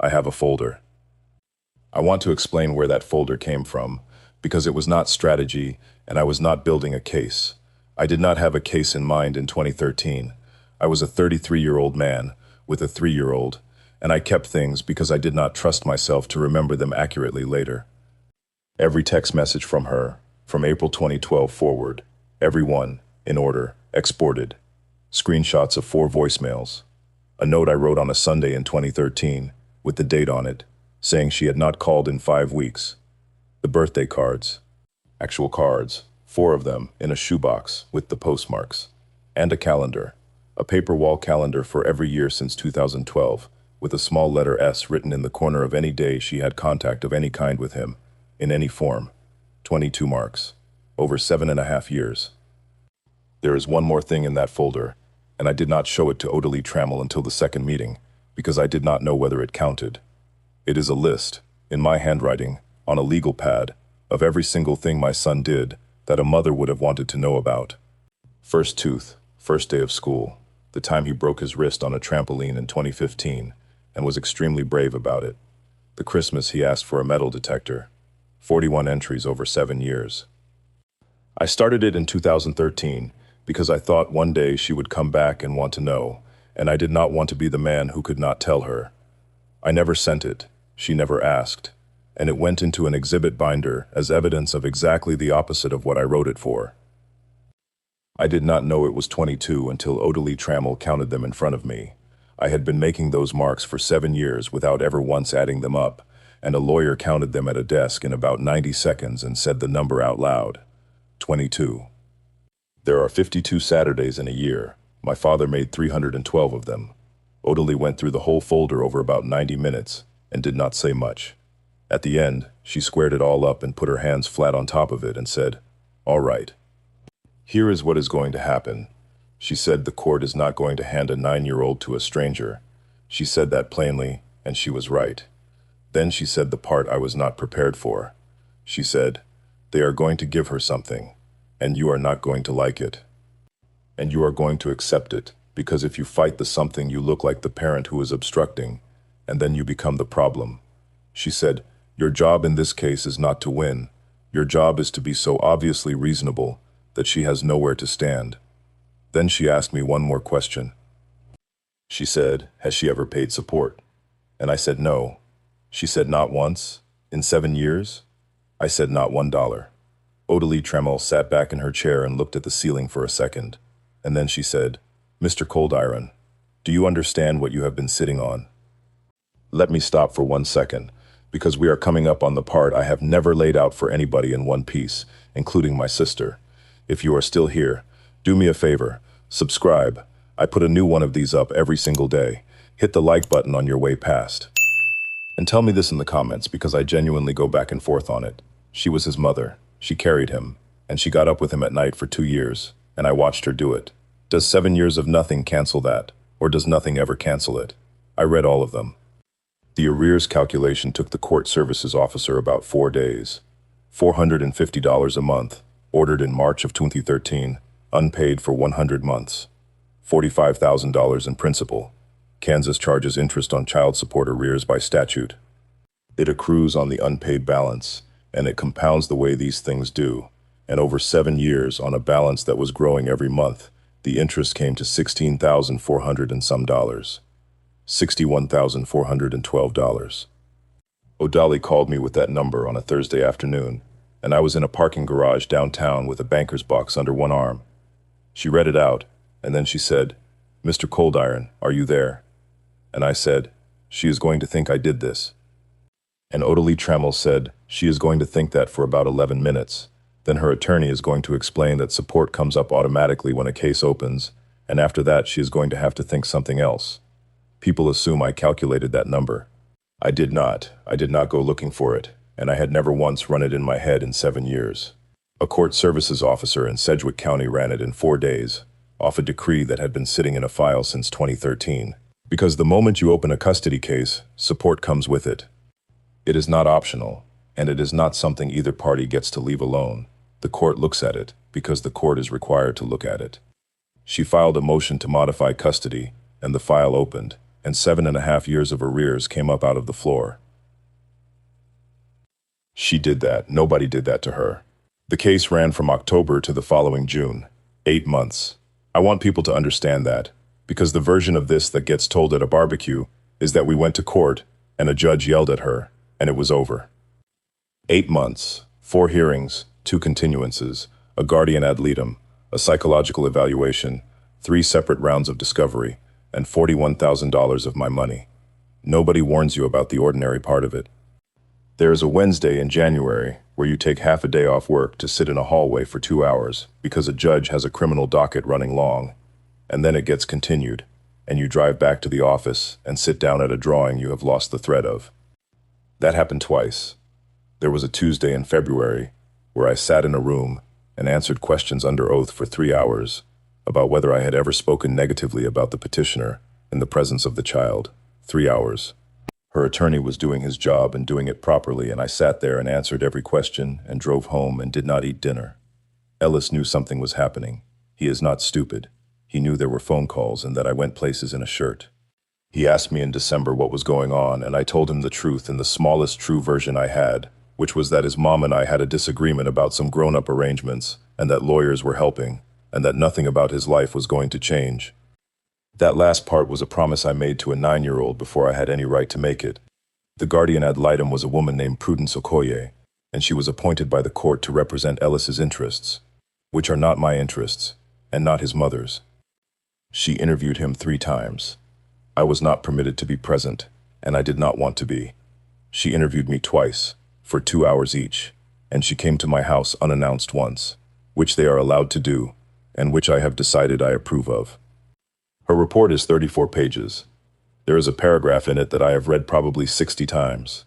I have a folder. I want to explain where that folder came from, because it was not strategy, and I was not building a case. I did not have a case in mind in 2013. I was a 33-year-old man with a 3-year-old, and I kept things because I did not trust myself to remember them accurately later. Every text message from her, from April 2012 forward, every one, in order, exported. Screenshots of 4 voicemails. A note I wrote on a Sunday in 2013, with the date on it, saying she had not called in 5 weeks. The birthday cards. Actual cards, 4 of them, in a shoebox, with the postmarks. And a calendar. A paper wall calendar for every year since 2012, with a small letter S written in the corner of any day she had contact of any kind with him, in any form. 22 marks. Over 7.5 years. There is one more thing in that folder, and I did not show it to Odalie Trammell until the second meeting, because I did not know whether it counted. It is a list, in my handwriting, on a legal pad, of every single thing my son did that a mother would have wanted to know about. First tooth, first day of school, the time he broke his wrist on a trampoline in 2015, and was extremely brave about it. The Christmas he asked for a metal detector. 41 entries over 7 years. I started it in 2013, because I thought one day she would come back and want to know, and I did not want to be the man who could not tell her. I never sent it, she never asked, and it went into an exhibit binder as evidence of exactly the opposite of what I wrote it for. I did not know it was 22 until Odalie Trammell counted them in front of me. I had been making those marks for 7 years without ever once adding them up, and a lawyer counted them at a desk in about 90 seconds and said the number out loud. 22. There are 52 Saturdays in a year. My father made 312 of them. Odalie went through the whole folder over about 90 minutes and did not say much. At the end, she squared it all up and put her hands flat on top of it and said, "All right. Here is what is going to happen." She said the court is not going to hand a 9-year-old to a stranger. She said that plainly, and she was right. Then she said the part I was not prepared for. She said, "They are going to give her something, and you are not going to like it. And you are going to accept it, because if you fight the something, you look like the parent who is obstructing, and then you become the problem. She said, "Your job in this case is not to win. Your job is to be so obviously reasonable that she has nowhere to stand." Then she asked me one more question. She said, "Has she ever paid support?" And I said, "No." She said, "Not once? In 7 years?" I said, "Not $1." Odalie Tremel sat back in her chair and looked at the ceiling for a second. And then she said, "Mr. Cold Iron, do you understand what you have been sitting on?" Let me stop for 1 second, because we are coming up on the part I have never laid out for anybody in one piece, including my sister. If you are still here, do me a favor, subscribe. I put a new one of these up every single day. Hit the like button on your way past. And tell me this in the comments, because I genuinely go back and forth on it. She was his mother. She carried him, and she got up with him at night for 2 years, and I watched her do it. Does 7 years of nothing cancel that, or does nothing ever cancel it? I read all of them. The arrears calculation took the court services officer about 4 days. $450 a month, ordered in March of 2013, unpaid for 100 months. $45,000 in principal. Kansas charges interest on child support arrears by statute. It accrues on the unpaid balance, and it compounds the way these things do. And over 7 years, on a balance that was growing every month, the interest came to $16,400 and some dollars. $61,412. Odalie called me with that number on a Thursday afternoon, and I was in a parking garage downtown with a banker's box under one arm. She read it out, and then she said, "Mr. Cold Iron, are you there?" And I said, "She is going to think I did this." And Odalie Tremel said, "She is going to think that for about 11 minutes. Then her attorney is going to explain that support comes up automatically when a case opens, and after that she is going to have to think something else." People assume I calculated that number. I did not. I did not go looking for it, and I had never once run it in my head in 7 years. A court services officer in Sedgwick County ran it in 4 days, off a decree that had been sitting in a file since 2013. Because the moment you open a custody case, support comes with it. It is not optional, and it is not something either party gets to leave alone. The court looks at it, because the court is required to look at it. She filed a motion to modify custody, and the file opened, and 7.5 years of arrears came up out of the floor. She did that. Nobody did that to her. The case ran from October to the following June. 8 months. I want people to understand that, because the version of this that gets told at a barbecue is that we went to court, and a judge yelled at her, and it was over. 8 months, 4 hearings, 2 continuances, a guardian ad litem, a psychological evaluation, 3 separate rounds of discovery, and $41,000 of my money. Nobody warns you about the ordinary part of it. There is a Wednesday in January where you take half a day off work to sit in a hallway for 2 hours because a judge has a criminal docket running long, and then it gets continued, and you drive back to the office and sit down at a drawing you have lost the thread of. That happened twice. There was a Tuesday in February where I sat in a room and answered questions under oath for 3 hours about whether I had ever spoken negatively about the petitioner in the presence of the child. 3 hours. Her attorney was doing his job and doing it properly, and I sat there and answered every question and drove home and did not eat dinner. Ellis knew something was happening. He is not stupid. He knew there were phone calls and that I went places in a shirt. He asked me in December what was going on, and I told him the truth in the smallest true version I had, which was that his mom and I had a disagreement about some grown-up arrangements, and that lawyers were helping, and that nothing about his life was going to change. That last part was a promise I made to a 9-year-old before I had any right to make it. The guardian ad litem was a woman named Prudence Okoye, and she was appointed by the court to represent Ellis's interests, which are not my interests, and not his mother's. She interviewed him 3 times. I was not permitted to be present, and I did not want to be. She interviewed me twice, for 2 hours each, and she came to my house unannounced once, which they are allowed to do, and which I have decided I approve of. Her report is 34 pages. There is a paragraph in it that I have read probably 60 times.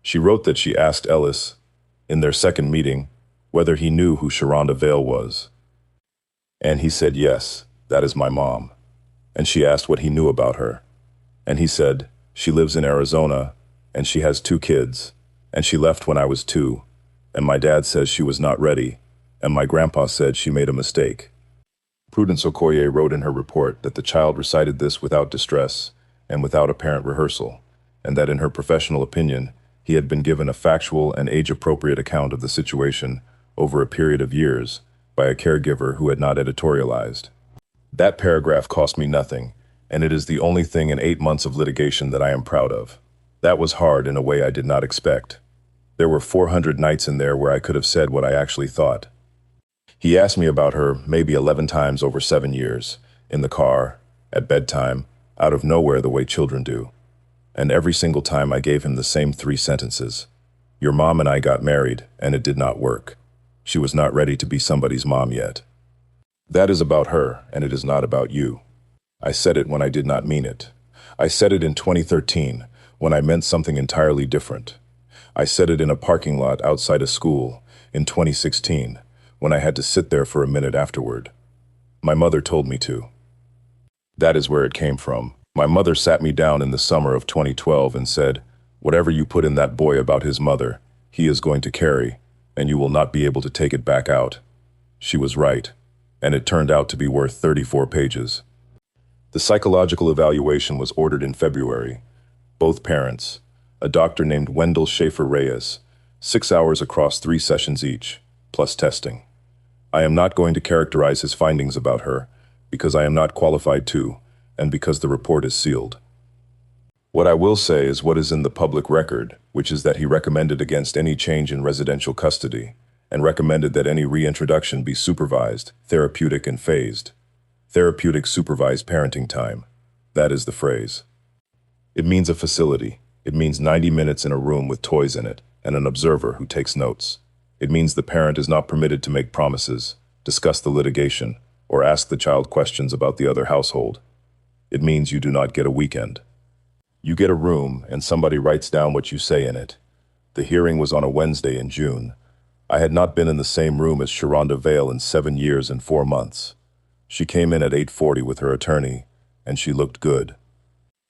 She wrote that she asked Ellis, in their second meeting, whether he knew who Sharonda Vale was. And he said yes, that is my mom. And she asked what he knew about her. And he said, she lives in Arizona, and she has 2 kids, and she left when I was 2, and my dad says she was not ready, and my grandpa said she made a mistake. Prudence Okoye wrote in her report that the child recited this without distress and without apparent rehearsal, and that in her professional opinion, he had been given a factual and age-appropriate account of the situation over a period of years by a caregiver who had not editorialized. That paragraph cost me nothing, and it is the only thing in 8 months of litigation that I am proud of. That was hard in a way I did not expect. There were 400 nights in there where I could have said what I actually thought. He asked me about her maybe 11 times over 7 years, in the car, at bedtime, out of nowhere the way children do. And every single time I gave him the same 3 sentences. Your mom and I got married, and it did not work. She was not ready to be somebody's mom yet. That is about her, and it is not about you. I said it when I did not mean it. I said it in 2013, when I meant something entirely different. I said it in a parking lot outside a school, in 2016, when I had to sit there for a minute afterward. My mother told me to. That is where it came from. My mother sat me down in the summer of 2012 and said, "Whatever you put in that boy about his mother, he is going to carry, and you will not be able to take it back out." She was right, and it turned out to be worth 34 pages. The psychological evaluation was ordered in February. Both parents, a doctor named Wendell Schaefer-Reyes, 6 hours across 3 sessions each, plus testing. I am not going to characterize his findings about her, because I am not qualified to, and because the report is sealed. What I will say is what is in the public record, which is that he recommended against any change in residential custody, and recommended that any reintroduction be supervised, therapeutic and phased. Therapeutic supervised parenting time. That is the phrase. It means a facility. It means 90 minutes in a room with toys in it, and an observer who takes notes. It means the parent is not permitted to make promises, discuss the litigation, or ask the child questions about the other household. It means you do not get a weekend. You get a room, and somebody writes down what you say in it. The hearing was on a Wednesday in June. I had not been in the same room as Sharonda Vale in 7 years and 4 months. She came in at 8:40 with her attorney, and she looked good.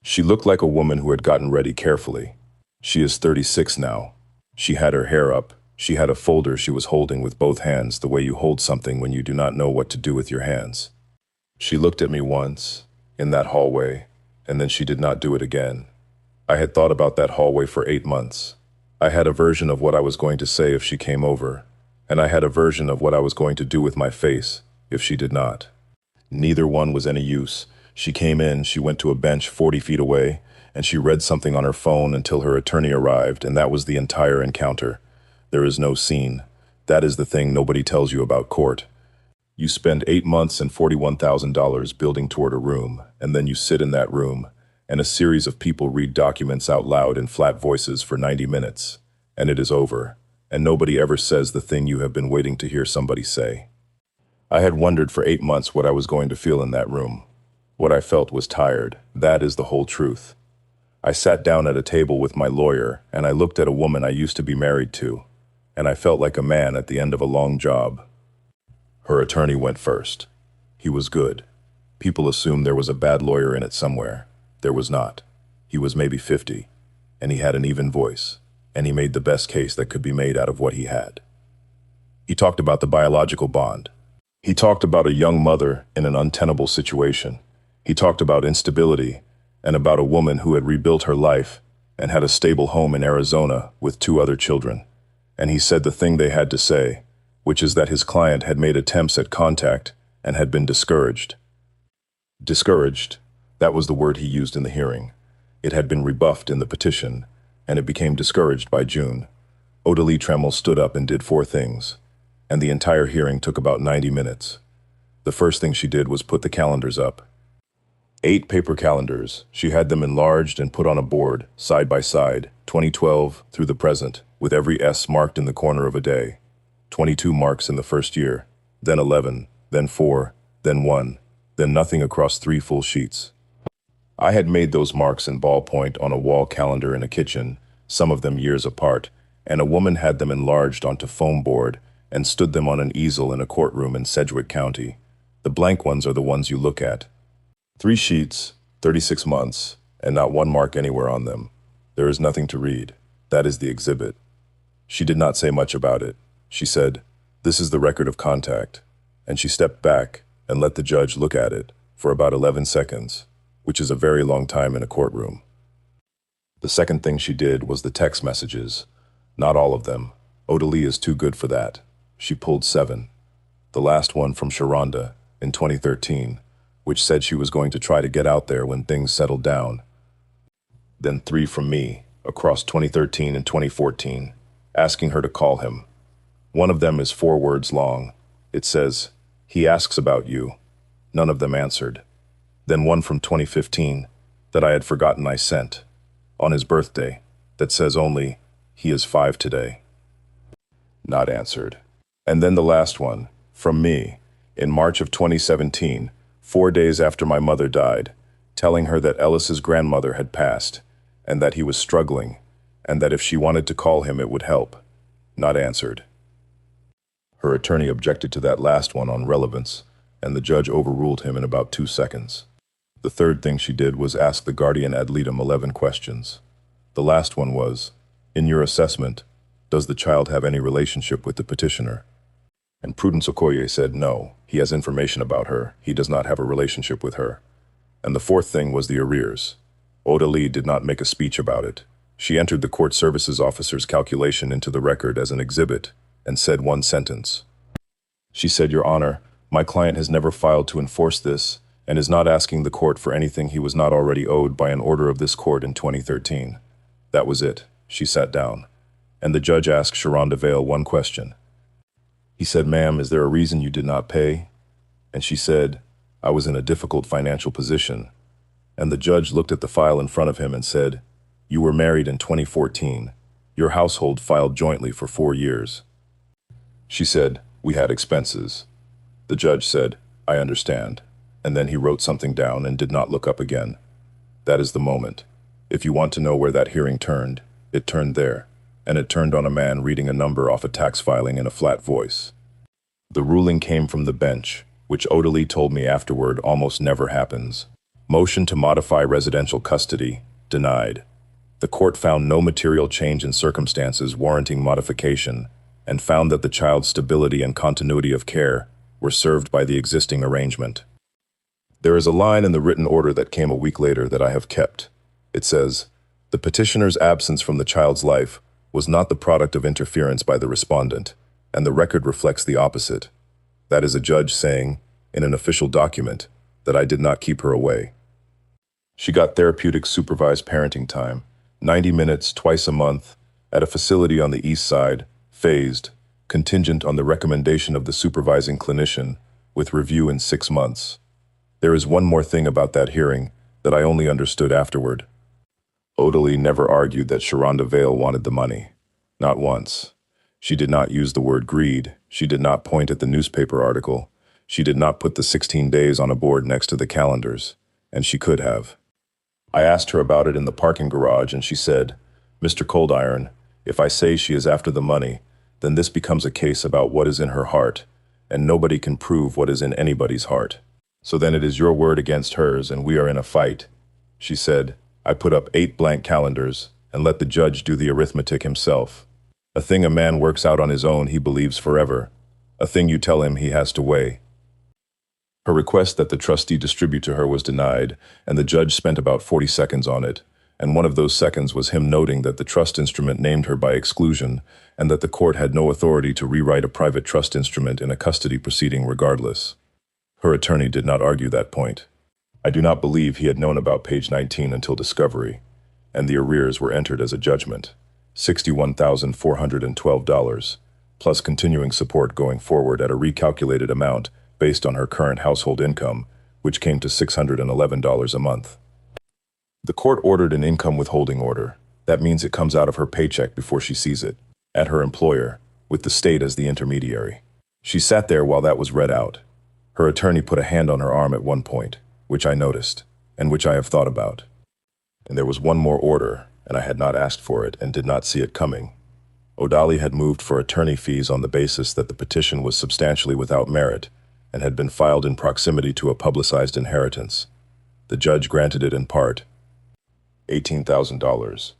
She looked like a woman who had gotten ready carefully. She is 36 now. She had her hair up. She had a folder she was holding with both hands, the way you hold something when you do not know what to do with your hands. She looked at me once, in that hallway, and then she did not do it again. I had thought about that hallway for 8 months. I had a version of what I was going to say if she came over, and I had a version of what I was going to do with my face if she did not. Neither one was any use. She came in, she went to a bench 40 feet away, and she read something on her phone until her attorney arrived, and that was the entire encounter. There is no scene. That is the thing nobody tells you about court. You spend 8 months and $41,000 building toward a room, and then you sit in that room, and a series of people read documents out loud in flat voices for 90 minutes, and it is over, and nobody ever says the thing you have been waiting to hear somebody say. I had wondered for 8 months what I was going to feel in that room. What I felt was tired. That is the whole truth. I sat down at a table with my lawyer, and I looked at a woman I used to be married to, and I felt like a man at the end of a long job. Her attorney went first. He was good. People assumed there was a bad lawyer in it somewhere. There was not. He was maybe 50, and he had an even voice, and he made the best case that could be made out of what he had. He talked about the biological bond. He talked about a young mother in an untenable situation. He talked about instability, and about a woman who had rebuilt her life and had a stable home in Arizona with 2 other children. And he said the thing they had to say, which is that his client had made attempts at contact and had been discouraged. Discouraged, that was the word he used in the hearing. It had been rebuffed in the petition, and it became discouraged by June. Odalie Tremmel stood up and did 4 things, and the entire hearing took about 90 minutes. The first thing she did was put the calendars up. 8 paper calendars. She had them enlarged and put on a board, side by side, 2012 through the present, with every S marked in the corner of a day. 22 marks in the first year, then 11, then 4, then 1, then nothing across 3 full sheets. I had made those marks in ballpoint on a wall calendar in a kitchen, some of them years apart, and a woman had them enlarged onto foam board and stood them on an easel in a courtroom in Sedgwick County. The blank ones are the ones you look at. 3 sheets, 36 months, and not 1 mark anywhere on them. There is nothing to read. That is the exhibit. She did not say much about it. She said, "This is the record of contact." And she stepped back, and let the judge look at it for about 11 seconds, which is a very long time in a courtroom. The second thing she did was the text messages. Not all of them. Odalie is too good for that. She pulled 7. The last one from Sharonda in 2013, which said she was going to try to get out there when things settled down. Then 3 from me, across 2013 and 2014, asking her to call him. One of them is 4 words long. It says, "He asks about you." None of them answered. Then one from 2015 that I had forgotten I sent, on his birthday, that says only, "He is 5 today." Not answered. And then the last one, from me, in March of 2017, 4 days after my mother died, telling her that Ellis's grandmother had passed, and that he was struggling, and that if she wanted to call him it would help. Not answered. Her attorney objected to that last one on relevance, and the judge overruled him in about 2 seconds. The third thing she did was ask the guardian ad litem 11 questions. The last one was, "In your assessment, does the child have any relationship with the petitioner?" And Prudence Okoye said no, he has information about her, he does not have a relationship with her. And the fourth thing was the arrears. Odalie did not make a speech about it. She entered the court services officer's calculation into the record as an exhibit and said one sentence. She said, "Your Honor, my client has never filed to enforce this and is not asking the court for anything he was not already owed by an order of this court in 2013. That was it. She sat down. And the judge asked Sharonda Vale one question. He said, "Ma'am, is there a reason you did not pay?" And she said, "I was in a difficult financial position." And the judge looked at the file in front of him and said, "You were married in 2014. Your household filed jointly for 4 years." She said, "We had expenses." The judge said, "I understand." And then he wrote something down and did not look up again. That is the moment. If you want to know where that hearing turned, it turned there. And it turned on a man reading a number off a tax filing in a flat voice. The ruling came from the bench, which Odalie told me afterward almost never happens. Motion to modify residential custody, denied. The court found no material change in circumstances warranting modification and found that the child's stability and continuity of care were served by the existing arrangement. There is a line in the written order that came a week later that I have kept. It says, "The petitioner's absence from the child's life was not the product of interference by the respondent, and the record reflects the opposite." That is a judge saying, in an official document, that I did not keep her away. She got therapeutic supervised parenting time, 90 minutes twice a month, at a facility on the east side, phased, contingent on the recommendation of the supervising clinician, with review in 6 months. There is one more thing about that hearing that I only understood afterward. Odalie never argued that Sharonda Vale wanted the money. Not once. She did not use the word greed. She did not point at the newspaper article. She did not put the 16 days on a board next to the calendars. And she could have. I asked her about it in the parking garage and she said, "Mr. Coldiron, if I say she is after the money, then this becomes a case about what is in her heart, and nobody can prove what is in anybody's heart. So then it is your word against hers and we are in a fight." She said, "I put up 8 blank calendars and let the judge do the arithmetic himself. A thing a man works out on his own he believes forever. A thing you tell him he has to weigh." Her request that the trustee distribute to her was denied, and the judge spent about 40 seconds on it, and one of those seconds was him noting that the trust instrument named her by exclusion, and that the court had no authority to rewrite a private trust instrument in a custody proceeding regardless. Her attorney did not argue that point. I do not believe he had known about page 19 until discovery, and the arrears were entered as a judgment, $61,412, plus continuing support going forward at a recalculated amount based on her current household income, which came to $611 a month. The court ordered an income withholding order. That means it comes out of her paycheck before she sees it, at her employer, with the state as the intermediary. She sat there while that was read out. Her attorney put a hand on her arm at one point, which I noticed, and which I have thought about. And there was one more order, and I had not asked for it and did not see it coming. Odalie had moved for attorney fees on the basis that the petition was substantially without merit and had been filed in proximity to a publicized inheritance. The judge granted it in part, $18,000.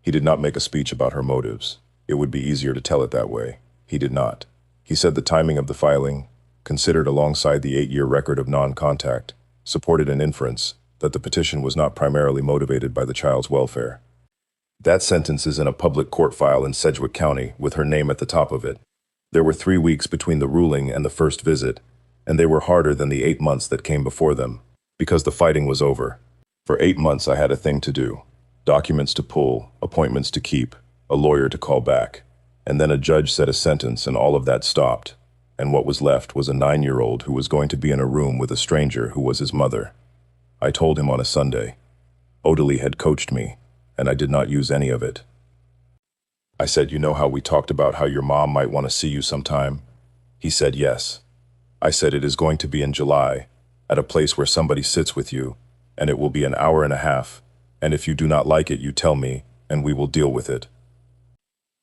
He did not make a speech about her motives. It would be easier to tell it that way. He did not. He said the timing of the filing, considered alongside the 8-year record of non-contact, supported an inference that the petition was not primarily motivated by the child's welfare. That sentence is in a public court file in Sedgwick County with her name at the top of it. There were 3 weeks between the ruling and the first visit, and they were harder than the 8 months that came before them, because the fighting was over. For 8 months I had a thing to do, documents to pull, appointments to keep, a lawyer to call back, and then a judge said a sentence and all of that stopped, and what was left was a 9-year-old who was going to be in a room with a stranger who was his mother. I told him on a Sunday. Odalie had coached me, and I did not use any of it. I said, "You know how we talked about how your mom might want to see you sometime?" He said, "Yes." I said, "It is going to be in July, at a place where somebody sits with you, and it will be an hour and a half, and if you do not like it, you tell me, and we will deal with it."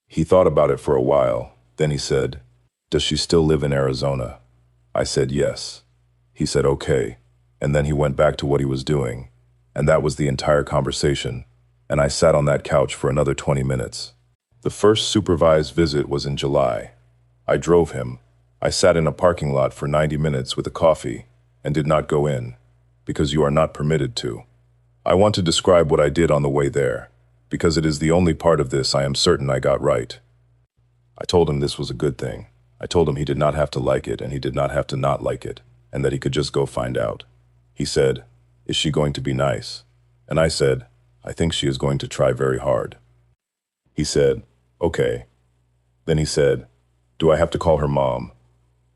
He thought about it for a while. Then he said, "Does she still live in Arizona?" I said, "Yes." He said, "Okay," and then he went back to what he was doing, and that was the entire conversation, and I sat on that couch for another 20 minutes. The first supervised visit was in July. I drove him. I sat in a parking lot for 90 minutes with a coffee and did not go in, because you are not permitted to. I want to describe what I did on the way there, because it is the only part of this I am certain I got right. I told him this was a good thing. I told him he did not have to like it and he did not have to not like it, and that he could just go find out. He said, "Is she going to be nice?" And I said, "I think she is going to try very hard." He said, "Okay." Then he said, "Do I have to call her mom?"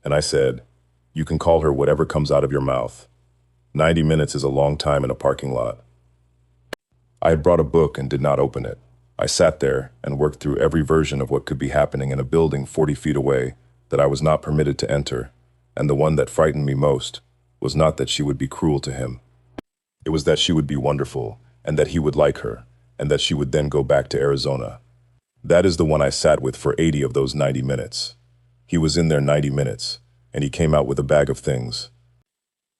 And I said, "You can call her whatever comes out of your mouth." 90 minutes is a long time in a parking lot. I had brought a book and did not open it. I sat there and worked through every version of what could be happening in a building 40 feet away that I was not permitted to enter, and the one that frightened me most was not that she would be cruel to him. It was that she would be wonderful, and that he would like her, and that she would then go back to Arizona. That is the one I sat with for 80 of those 90 minutes. He was in there 90 minutes, and he came out with a bag of things.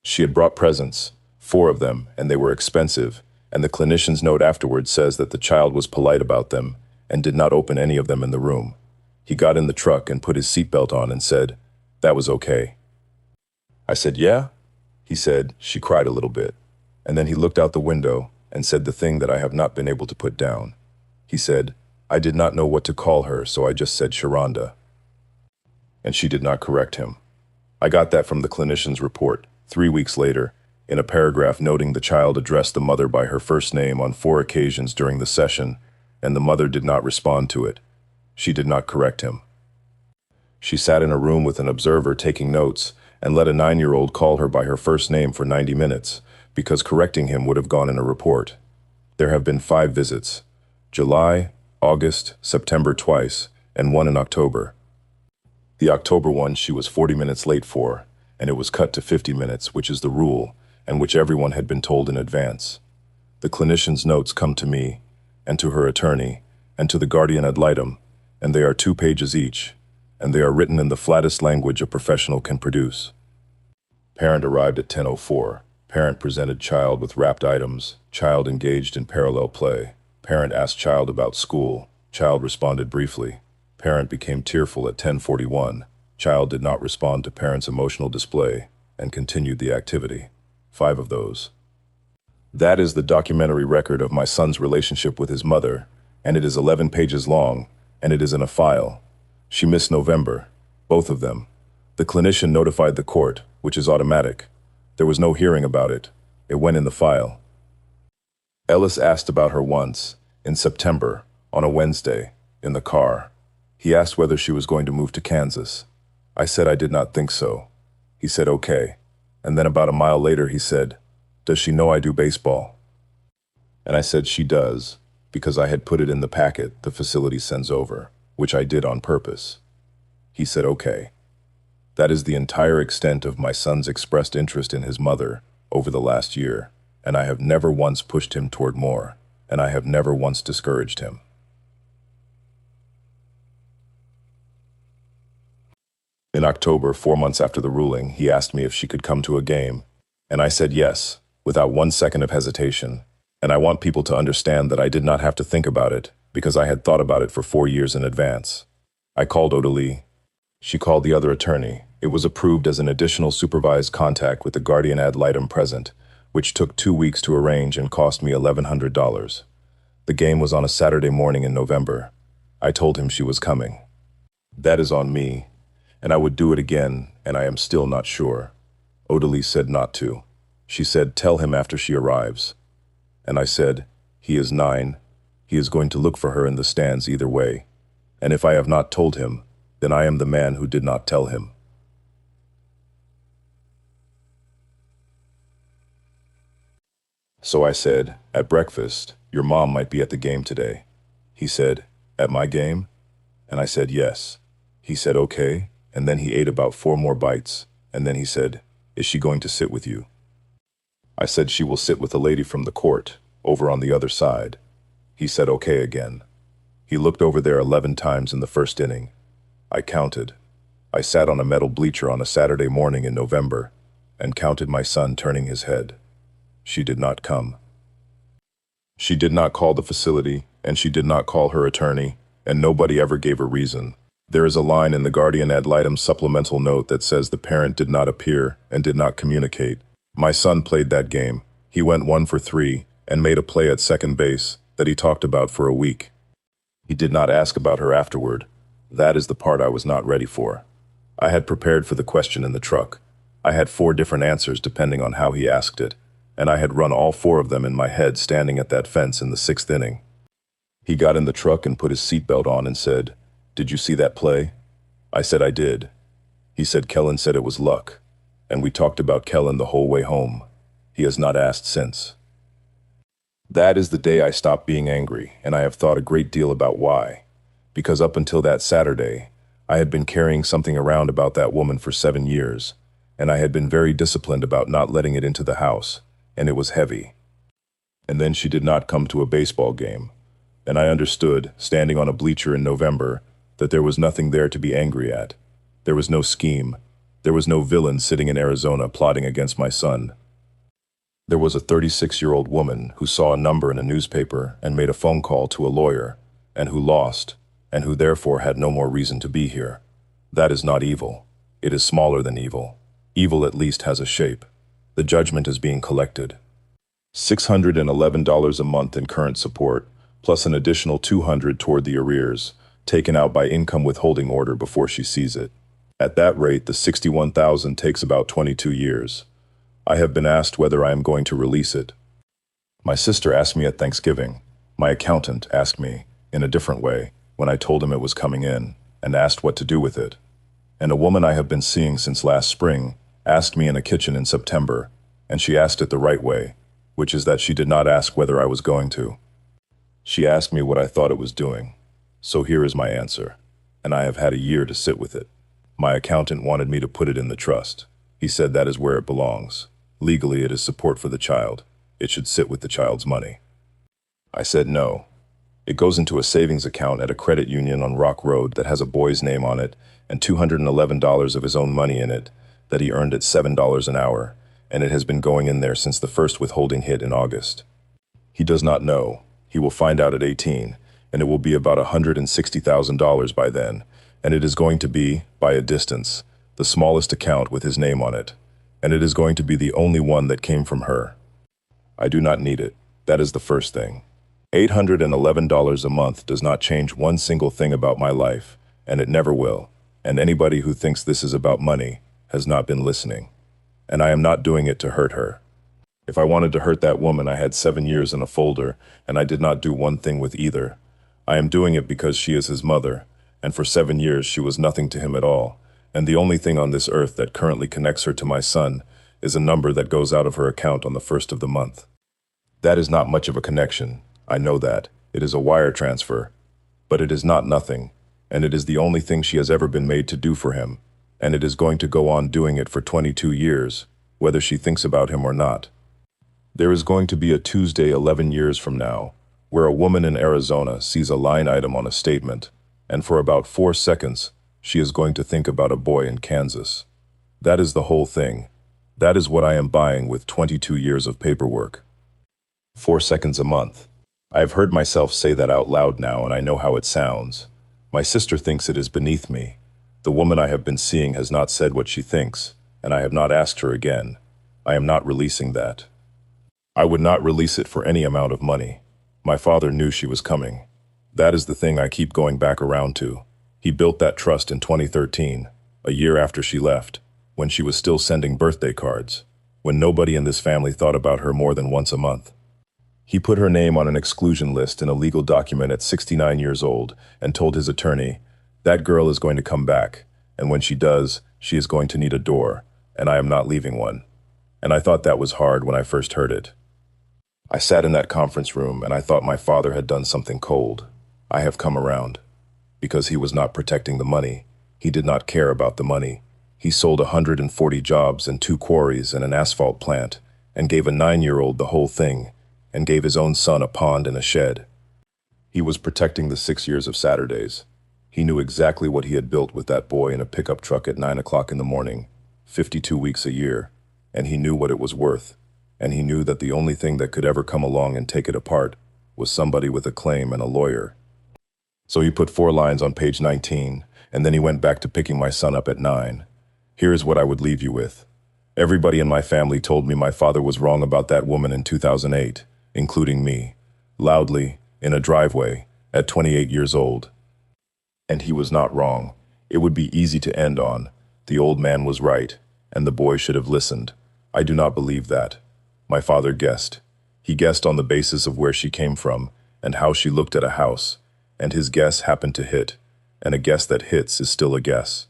She had brought presents, 4 of them, and they were expensive, and the clinician's note afterwards says that the child was polite about them and did not open any of them in the room. He got in the truck and put his seatbelt on and said, "That was okay." I said, "Yeah?" He said, "She cried a little bit." And then he looked out the window and said the thing that I have not been able to put down. He said, "I did not know what to call her, so I just said Sharonda." And she did not correct him. I got that from the clinician's report 3 weeks later, in a paragraph noting the child addressed the mother by her first name on 4 occasions during the session, and the mother did not respond to it. She did not correct him. She sat in a room with an observer taking notes and let a 9-year-old call her by her first name for 90 minutes, because correcting him would have gone in a report. There have been 5 visits: July, August, September twice, and 1 in October. The October one she was 40 minutes late for, and it was cut to 50 minutes, which is the rule, and which everyone had been told in advance. The clinician's notes come to me, and to her attorney, and to the guardian ad litem, and they are 2 pages each, and they are written in the flattest language a professional can produce. Parent arrived at 10:04. Parent presented child with wrapped items. Child engaged in parallel play. Parent asked child about school. Child responded briefly. Parent became tearful at 10:41. Child did not respond to parent's emotional display and continued the activity. 5 of those. That is the documentary record of my son's relationship with his mother, and it is 11 pages long, and it is in a file. She missed November, both of them. The clinician notified the court, which is automatic. There was no hearing about it. It went in the file. Ellis asked about her once, in September, on a Wednesday, in the car. He asked whether she was going to move to Kansas. I said I did not think so. He said okay. And then about a mile later he said, "Does she know I do baseball?" And I said she does, because I had put it in the packet the facility sends over, which I did on purpose. He said okay. That is the entire extent of my son's expressed interest in his mother over the last year, and I have never once pushed him toward more, and I have never once discouraged him. In October, 4 months after the ruling, he asked me if she could come to a game, and I said yes, without 1 second of hesitation. And I want people to understand that I did not have to think about it, because I had thought about it for 4 years in advance. I called Odalie. She called the other attorney, It was approved as an additional supervised contact with the guardian ad litem present, which took 2 weeks to arrange and cost me $1,100. The game was on a Saturday morning in November. I told him she was coming. That is on me, and I would do it again, and I am still not sure. Odalise said not to. She said, tell him after she arrives. And I said, he is 9. He is going to look for her in the stands either way. And if I have not told him, then I am the man who did not tell him. So I said, at breakfast, your mom might be at the game today. He said, at my game? And I said, yes. He said, okay, and then he ate about 4 more bites, and then he said, is she going to sit with you? I said she will sit with a lady from the court, over on the other side. He said, okay again. He looked over there 11 times in the first inning. I counted. I sat on a metal bleacher on a Saturday morning in November, and counted my son turning his head. She did not come. She did not call the facility, and she did not call her attorney, and nobody ever gave a reason. There is a line in the guardian ad litem supplemental note that says the parent did not appear and did not communicate. My son played that game. He went 1 for 3 and made a play at second base that he talked about for a week. He did not ask about her afterward. That is the part I was not ready for. I had prepared for the question in the truck. I had 4 different answers depending on how he asked it, and I had run all 4 of them in my head standing at that fence in the 6th inning. He got in the truck and put his seatbelt on and said, did you see that play? I said I did. He said Kellen said it was luck, and we talked about Kellen the whole way home. He has not asked since. That is the day I stopped being angry, and I have thought a great deal about why. Because up until that Saturday, I had been carrying something around about that woman for 7 years, and I had been very disciplined about not letting it into the house, and it was heavy. And then she did not come to a baseball game, and I understood, standing on a bleacher in November, that there was nothing there to be angry at. There was no scheme. There was no villain sitting in Arizona plotting against my son. There was a 36-year-old woman who saw a number in a newspaper and made a phone call to a lawyer, and who lost, and who therefore had no more reason to be here. That is not evil. It is smaller than evil. Evil at least has a shape. The judgment is being collected. $611 a month in current support, plus an additional $200 toward the arrears, taken out by income withholding order before she sees it. At that rate, the $61,000 takes about 22 years. I have been asked whether I am going to release it. My sister asked me at Thanksgiving. My accountant asked me, in a different way, when I told him it was coming in, and asked what to do with it. And a woman I have been seeing since last spring asked me in a kitchen in September, and she asked it the right way, which is that she did not ask whether I was going to. She asked me what I thought it was doing. So here is my answer, and I have had a year to sit with it. My accountant wanted me to put it in the trust. He said that is where it belongs. Legally, it is support for the child. It should sit with the child's money. I said no. It goes into a savings account at a credit union on Rock Road that has a boy's name on it and $211 of his own money in it that he earned at $7 an hour, and it has been going in there since the first withholding hit in August. He does not know. He will find out at 18. And it will be about $160,000 by then, and it is going to be, by a distance, the smallest account with his name on it, and it is going to be the only one that came from her. I do not need it. That is the first thing. $811 a month does not change one single thing about my life, and it never will, and anybody who thinks this is about money has not been listening. And I am not doing it to hurt her. If I wanted to hurt that woman, I had 7 years in a folder, and I did not do one thing with either. I am doing it because she is his mother, and for 7 years she was nothing to him at all, and the only thing on this earth that currently connects her to my son is a number that goes out of her account on the 1st of the month. That is not much of a connection, I know that. It is a wire transfer, but it is not nothing, and it is the only thing she has ever been made to do for him, and it is going to go on doing it for 22 years, whether she thinks about him or not. There is going to be a Tuesday 11 years from now, where a woman in Arizona sees a line item on a statement, and for about 4 seconds, she is going to think about a boy in Kansas. That is the whole thing. That is what I am buying with 22 years of paperwork. 4 seconds a month. I have heard myself say that out loud now, and I know how it sounds. My sister thinks it is beneath me. The woman I have been seeing has not said what she thinks, and I have not asked her again. I am not releasing that. I would not release it for any amount of money. My father knew she was coming. That is the thing I keep going back around to. He built that trust in 2013, a year after she left, when she was still sending birthday cards, when nobody in this family thought about her more than once a month. He put her name on an exclusion list in a legal document at 69 years old and told his attorney, "That girl is going to come back, and when she does, she is going to need a door, and I am not leaving one." And I thought that was hard when I first heard it. I sat in that conference room and I thought my father had done something cold. I have come around. Because he was not protecting the money. He did not care about the money. He sold 140 jobs and 2 quarries and an asphalt plant, and gave a 9-year-old the whole thing, and gave his own son a pond and a shed. He was protecting the 6 years of Saturdays. He knew exactly what he had built with that boy in a pickup truck at 9 o'clock in the morning, 52 weeks a year, and he knew what it was worth, and he knew that the only thing that could ever come along and take it apart was somebody with a claim and a lawyer. So he put 4 lines on page 19, and then he went back to picking my son up at 9. Here is what I would leave you with. Everybody in my family told me my father was wrong about that woman in 2008, including me, loudly, in a driveway, at 28 years old. And he was not wrong. It would be easy to end on. The old man was right, and the boy should have listened. I do not believe that. My father guessed. He guessed on the basis of where she came from, and how she looked at a house. And his guess happened to hit, and a guess that hits is still a guess.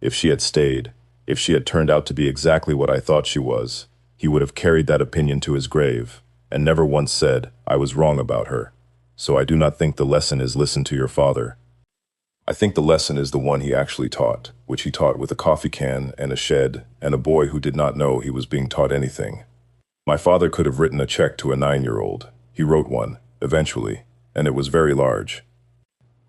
If she had stayed, if she had turned out to be exactly what I thought she was, he would have carried that opinion to his grave, and never once said, "I was wrong about her." So I do not think the lesson is listen to your father. I think the lesson is the one he actually taught, which he taught with a coffee can and a shed and a boy who did not know he was being taught anything. My father could have written a check to a 9-year-old. He wrote one, eventually, and it was very large.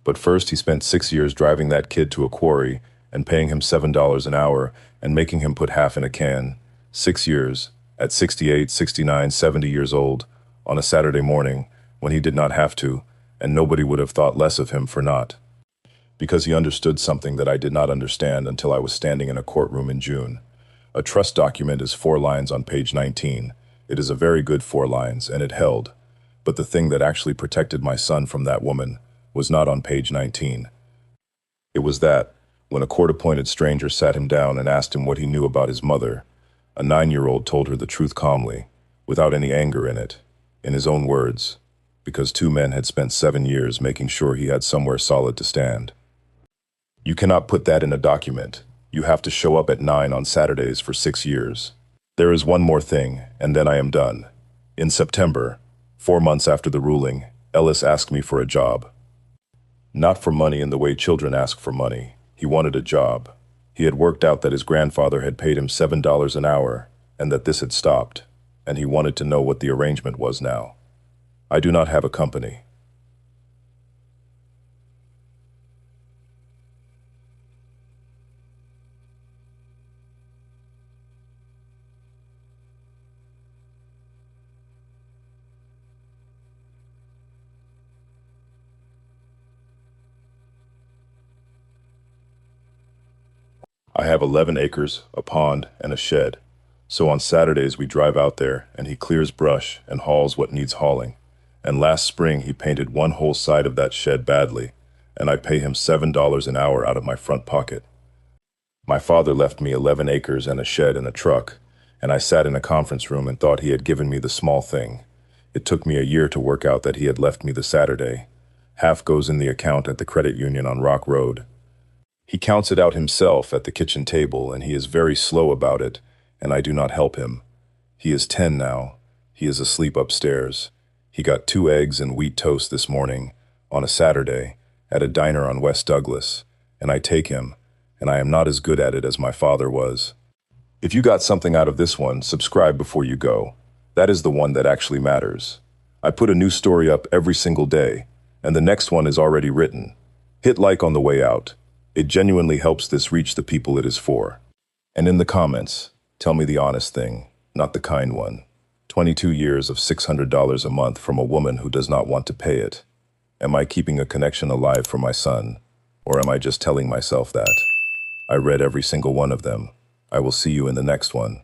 But first he spent 6 years driving that kid to a quarry and paying him $7 an hour and making him put half in a can. 6 years, at 68, 69, 70 years old, on a Saturday morning, when he did not have to, and nobody would have thought less of him for not. Because he understood something that I did not understand until I was standing in a courtroom in June. A trust document is 4 lines on page 19. It is a very good 4 lines, and it held. But the thing that actually protected my son from that woman was not on page 19. It was that, when a court-appointed stranger sat him down and asked him what he knew about his mother, a 9-year-old told her the truth calmly, without any anger in it, in his own words, because 2 men had spent 7 years making sure he had somewhere solid to stand. You cannot put that in a document. You have to show up at 9 on Saturdays for 6 years. There is one more thing, and then I am done. In September, 4 months after the ruling, Ellis asked me for a job. Not for money in the way children ask for money. He wanted a job. He had worked out that his grandfather had paid him $7 an hour, and that this had stopped, and he wanted to know what the arrangement was now. I do not have a company. I have 11 acres, a pond, and a shed. So on Saturdays we drive out there and he clears brush and hauls what needs hauling. And last spring he painted one whole side of that shed badly, and I pay him $7 an hour out of my front pocket. My father left me 11 acres and a shed and a truck, and I sat in a conference room and thought he had given me the small thing. It took me a year to work out that he had left me the Saturday. Half goes in the account at the credit union on Rock Road. He counts it out himself at the kitchen table, and he is very slow about it, and I do not help him. He is 10 now. He is asleep upstairs. He got 2 eggs and wheat toast this morning, on a Saturday, at a diner on West Douglas, and I take him, and I am not as good at it as my father was. If you got something out of this one, subscribe before you go. That is the one that actually matters. I put a new story up every single day, and the next one is already written. Hit like on the way out. It genuinely helps this reach the people it is for. And in the comments, tell me the honest thing, not the kind one. 22 years of $600 a month from a woman who does not want to pay it. Am I keeping a connection alive for my son? Or am I just telling myself that? I read every single one of them. I will see you in the next one.